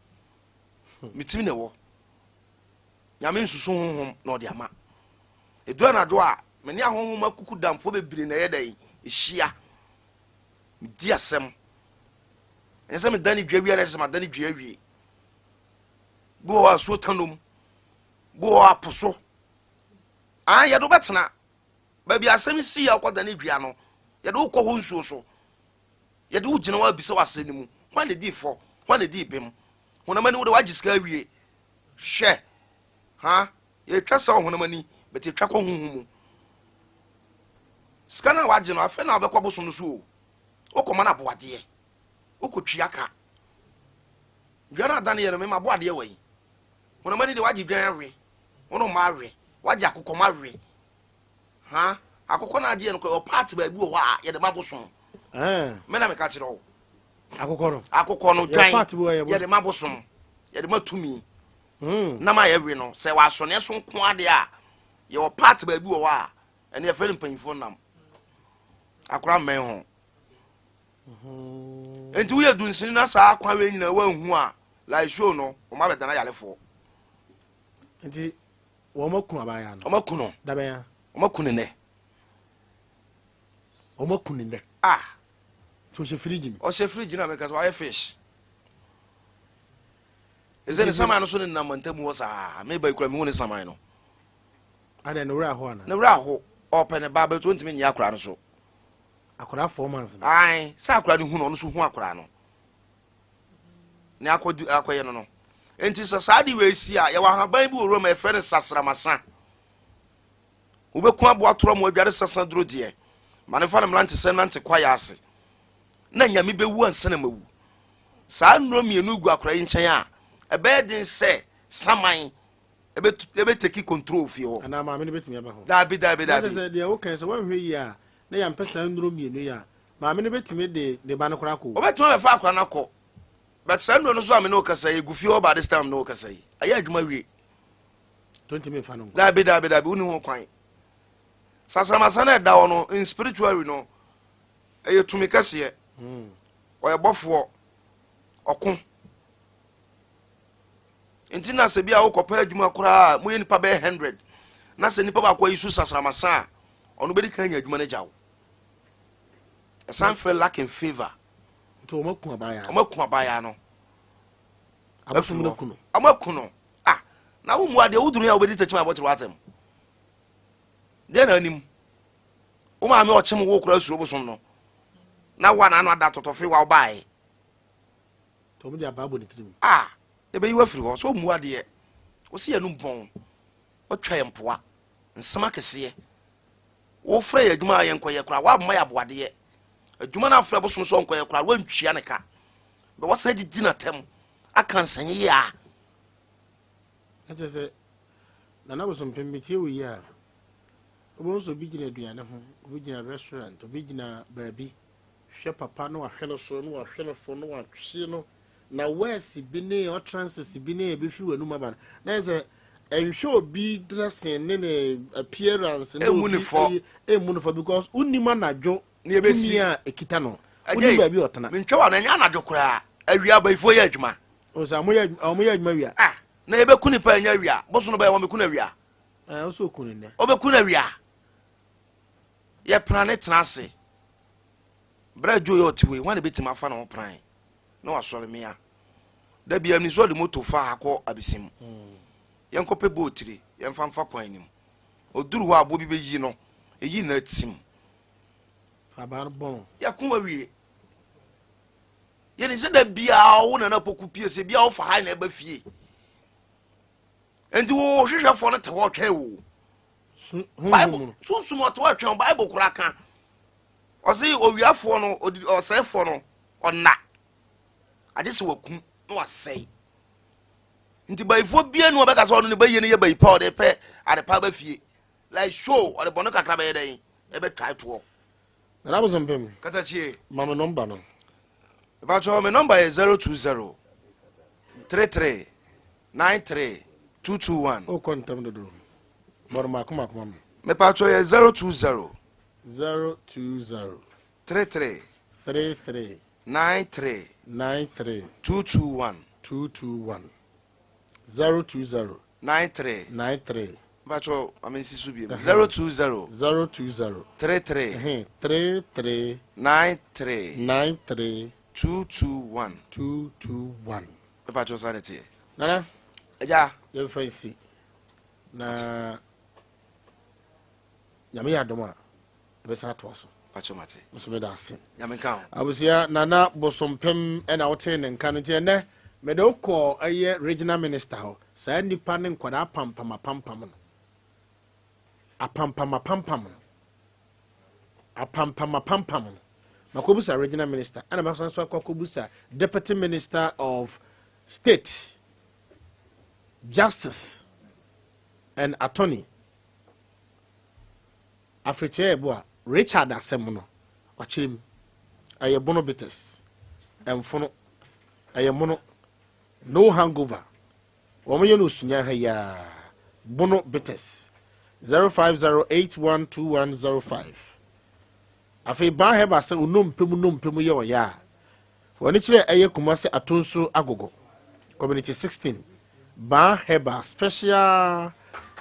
Speaker 5: mitimi ne wo nyame nsusu honhom na odi ama edu na do a meni ahonhom akuku damfo bebire na yedai ehia di asem ense me dani dwawi ara se ma dani dwawi bo wa so tanom bo wa poso ya do betena ba bi asem si ya kwa dani dwa no ya do ko ho nsuo so ya do gina wa bi se waseni mu kwa ne di fo kwa ne di bem honamani wo de wagiska wie hwe ha ye twasa honamani beti twa ko honhum skana wagi no afa na obekọ boso no so o ko mana boade o ko twiaka dwana dan ye no me ma boade wai honamani de wagi dwan awe wono ma awe wagi akokọ ma awe ha akokọ na age no ko o part ba bi wo ha ye de ma boso me na me ka kire o akokɔ no dwan yɛde ma bosom yɛde ma tumi na ma yɛwe no sɛ wasɔne so nko ade a yɛwɔ part baabi wɔ hɔ a ɛne yɛfɛ no mpanyimfoɔ nam akora mmɛn ho enti woyɛ dunsini na saa akwa wei nyina woanhu a like show no ɔma bɛdana yalefoɔ
Speaker 1: nti wɔmaku abaya no
Speaker 5: ɔmaku no
Speaker 1: dabɛya
Speaker 5: ɔmaku ne nɛ
Speaker 1: ɔmaku ne nɛ so ɔhyɛ fridge
Speaker 5: ɔhyɛ fridge na meka sɛ wayɛ fish ɛsɛ ne saman no so ne namantamu hɔ saa meba kura mehu ne saman no
Speaker 1: adɛ ne wura hɔ ana
Speaker 5: ne wura hɔ ɔpɛ ne ba bɛto ntimi nyɛ akora no so
Speaker 1: akora 4 months no
Speaker 5: ae sɛ akora no hu no ɔno so hu akora no ne akɔyɛ no no enti sɛ saa de wɔasi a yɛwɔ ahaban bi wɔ roma ɛfɛ ne sasramasa wobɛku aboa torɔ mu adware sasa duro deɛ ma ne fa ne mmerante sɛ nante kwayɛ ase na nyame bɛwu ansana mawu saa nnuro mmienu gu akora yi nkyɛn a ɛbɛyɛ den sɛ saman ɛbɛteki control fie hɔ
Speaker 1: anaa maame no bɛtumi aba hɔ
Speaker 5: daabi
Speaker 1: sɛ deɛ wokan sɛ woanhwɛ yi a na yɛmpɛ saa nnuro mmienu yi a maame no bɛtumi de ba no koraa kɔ
Speaker 5: wɔbɛtumi bɛfa akora no akɔ but saa nnuro no so a me ne wokasa yi gu fie hɔ ba this time ne wokasa yi ɛyɛ adwuma wie
Speaker 1: tontimi mfa no
Speaker 5: daabi wone ho kwan sasramasa no ɛda hɔ no in spiritual no ɛyɛ tumi kɛseɛ ɔyɛ bɔfoɔ ɔko nti na sɛ bi a wokɔpɛ adwuma koraa moyɛ nipa bɛyɛ 100 na sɛ nipa baakɔ yi so sasramasa a ɔno bɛdi ka nya adwuma no gya wo ɛsan fɛ lack in favor
Speaker 1: nti ɔmaku abaya
Speaker 5: no
Speaker 1: abosom no kuno
Speaker 5: ɔmaku no na wo mu adeɛ woduru a wobɛdi takyima abɔkyere watam deɛ na anim wo maame ɔkyem wo kora asuro bosom no na wa na ano ada tɔtɔfe wa wobaeɛ
Speaker 1: tɔm de abaa bɔ ne tirim
Speaker 5: ɛbɛyi wafiri hɔ sɛ ɔmu adeɛ wo sɛ yɛno bɔn wɔtwa yɛ mpoa nsɛm akɛseɛ wofrɛ yɛ adwuma a yɛnkɔyɛ koraa woamma yɛ aboadeɛ adwuma no afrɛ bosom so ɔnkɔyɛ koraa woantwia ne ka bɛwɔsa didi na tam aka nsanye yɛ a
Speaker 1: ɛkyɛ sɛ nana bosom pɛm bɛtie wo yi a wobɛhu sɛ obi gyina aduane ho obi gyina restaurant obi gyina baabi hwɛ papa no wahwɛ no so no wahwɛ no fo no watwe no na wɛsi bi ne ɔtransis bi ne ɛbɛfiri w'anum aba no na yɛ sɛ ɛnhwɛ obi dressing ne ne appearance ne obi ɛmu no fo because wonim anadwo tumi a ɛkita no wonim baabi ɔtena
Speaker 5: mentwɛ wa no ɛnyɛ anadwo koraa awia abayifoɔ yɛ adwuma
Speaker 1: ɔsɛ moyɛ adwuma wia
Speaker 5: na yɛbɛku nipa ɛnyɛ awia boso no bɛyɛ wɔmɛku no awia
Speaker 1: wo sɛ ɔku no nnɛ
Speaker 5: ɔbɛku no awia yɛpena ne tena ase berɛ adwo yɛ ɔte wei wane bɛtumi afa na ho pran na wasɔre mea da bia ni so de moto fa akɔ abisim yɛnkɔpɛ bootire yɛmfa mfa kwan anim ɔduru hɔ abɔ bi bɛyi no ɛyi na atim
Speaker 1: fa ba no bɔn
Speaker 5: yɛko awie yɛne sɛ da biaa wo nana Poku Piesie biaa wofa ha na ɛba fie enti wo hwehwɛfoɔ no te hɔ twɛn wo bible sunsum ɔte hɔ twɛn bible koraa ka ɔse owiafoɔ no ɔsɛefoɔ no ɔna agye sɛ wakum na wasɛe nti bayifoɔ bia ne wɔbɛka sɛ ɔno ne bɛyie no yɛ bayi pa ɔde pɛ adepa ba fie like show ɔde bɔne kakra bɛyɛ dɛn ɛbɛtwae toɔ
Speaker 1: nana bosom pɛm
Speaker 5: katakyie
Speaker 1: ma me nɔmba no
Speaker 5: ɛbɛkyɛ me nɔmba yɛ 020 33 93 221
Speaker 1: wokɔ ntam dodo bɔre maakomaakoma me
Speaker 5: mepatwɛ yɛ 020 33 93 221
Speaker 1: 020
Speaker 5: 93 mepatwɛ amensi so biem 020 33 93 221 mepatwɛ sa ne teɛ
Speaker 1: nana
Speaker 5: agya
Speaker 1: yɛmfa nsi na nyame yɛ adom a ɛbɛsa atoa so
Speaker 5: patwɛ mate
Speaker 1: nso meda ase
Speaker 5: nyame ka ho
Speaker 1: abusua nana bosompem ɛna wote ne nka no nti ɛnɛ mede wokɔ ɛyɛ regional minister hɔ saa nnipa ne nkwadaa apampamapampam no apampamapampam no makɔbusa regional minister ɛna masan so akɔbusa deputy minister of state justice and attorney afrikyɛ ɛbo a Richard asɛm no ɔkyerɛm ɛyɛ bono bitters emfono ayemono no hangover womo ye no sunya ha ya bono bitters 0508121005 afi ban heba se unompemu ye oya woni kire eye kumase atonso agogo community 16 ban heba special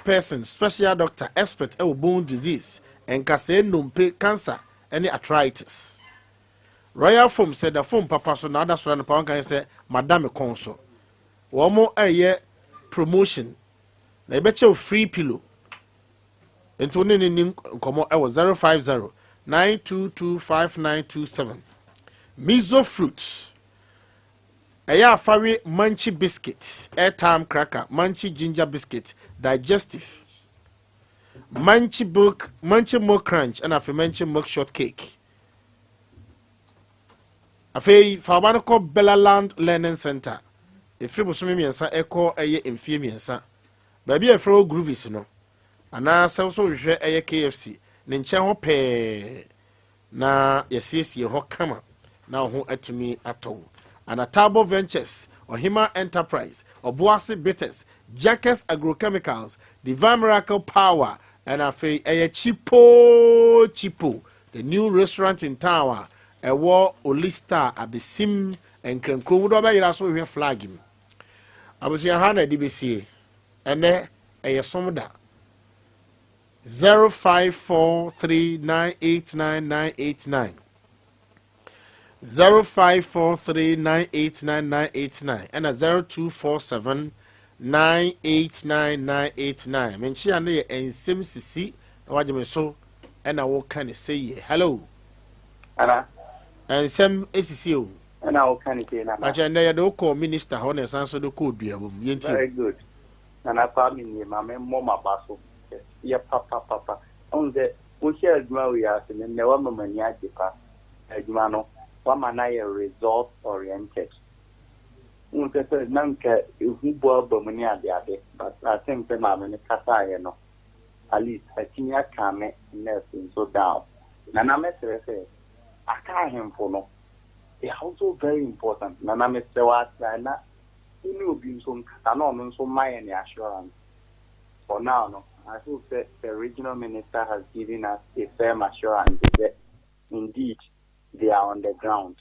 Speaker 1: person special doctor expert bone disease and kase nompe cancer any arthritis. Royal Foam said the foam papa so na that's one pound can say madam konso womo eye promotion na ebeche free pillow into ni komo e was 050-922-5927 miso fruits eye afari manchi biscuit airtime cracker manchi ginger biscuit digestive manchi milk crunch and afi manchi milk shortcake afei fabano ko Bellaland Learning Center efiri bosome miensa eko eye emfie miensa baabi efro groovies no ana sewso hwehwe eye KFC ne nchen ho pe na yesiesie ho kama na ho atumi atow ana Tabo Ventures Ohima Enterprise Obuasi Bitters Jackers Agrochemicals Divine Miracle Power and afei eye chipo the new restaurant in town ewo Olista abesim enkrenkro do ba yira so hwe flag im abusia ha na dibesi ene somda 0543989989 0543989989 and 0247989989 menchi ane ye Nsem Sisi na wajeme so ena wo kan say hello
Speaker 6: ana
Speaker 1: Nsem Sisi o
Speaker 6: ana wo kan say na
Speaker 1: acha nda ya do call minister ho na san so do call duabom yenti
Speaker 6: very good ana family ni ma me mo ma baso ya papa on the wo share aduma we are se ne wa mama ni ajepa aduma no wa mana ye result oriented un te se nanka hu bo ba mu ni ade but I think the mama ni kasa ye no at least atinya kame nurse so down na mesere se aka hemfo no is also very important na mesere wa na ini obi nso nkata na ono nso maye ni assurance for now no I hope that the regional minister has given us a firm assurance that indeed they are on the ground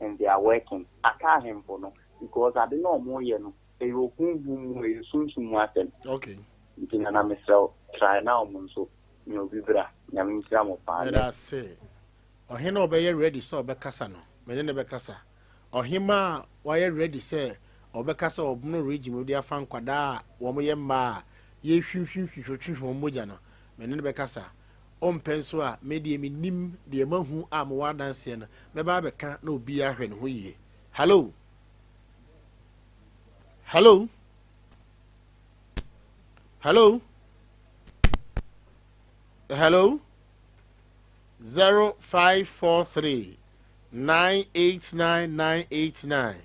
Speaker 6: and they are working. I can't him for no because I don't know more yet. They will soon to
Speaker 1: okay.
Speaker 6: You know, myself try now, so you know, Vibra, Yamin of
Speaker 1: I say, or he no be ready, so Becassa no, Medina Becassa, or him why ready, say, or Becassa or Bruno region with their fan quada, Womayama. Ye hwim from Mojano, Menene Becassa. On penso a media nim the mahu am wa dance na me ba be ka na obi ahwe ne ho ye. Hello. Hello. Hello. Hello. 0543 989989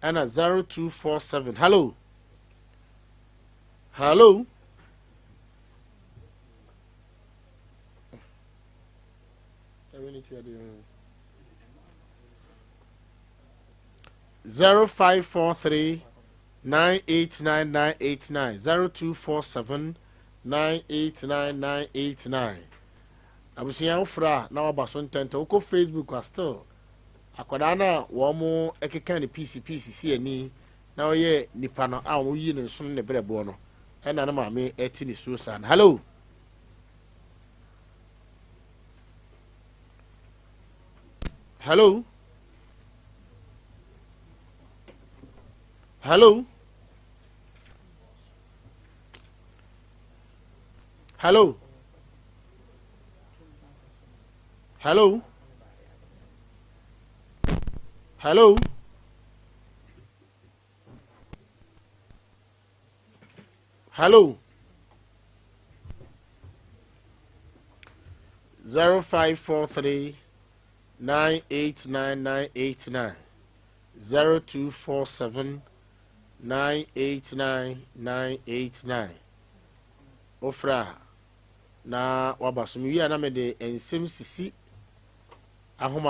Speaker 1: and 0247. Hello. Hello. Zero 543-989989 0247-989989. Abusia ufra na wabaso ntente uko Facebook wa still akwada na womo ekeka ni PC ani na oye nipa no a wo yi ne nso ne brebo no ena na maame eti ni susan. Hello. Hello. Hello. Hello. Hello. Hello. Hello. 0543-989989 0247-989989 ofra na wabasumi wi na me de Nsem Sisi ahoma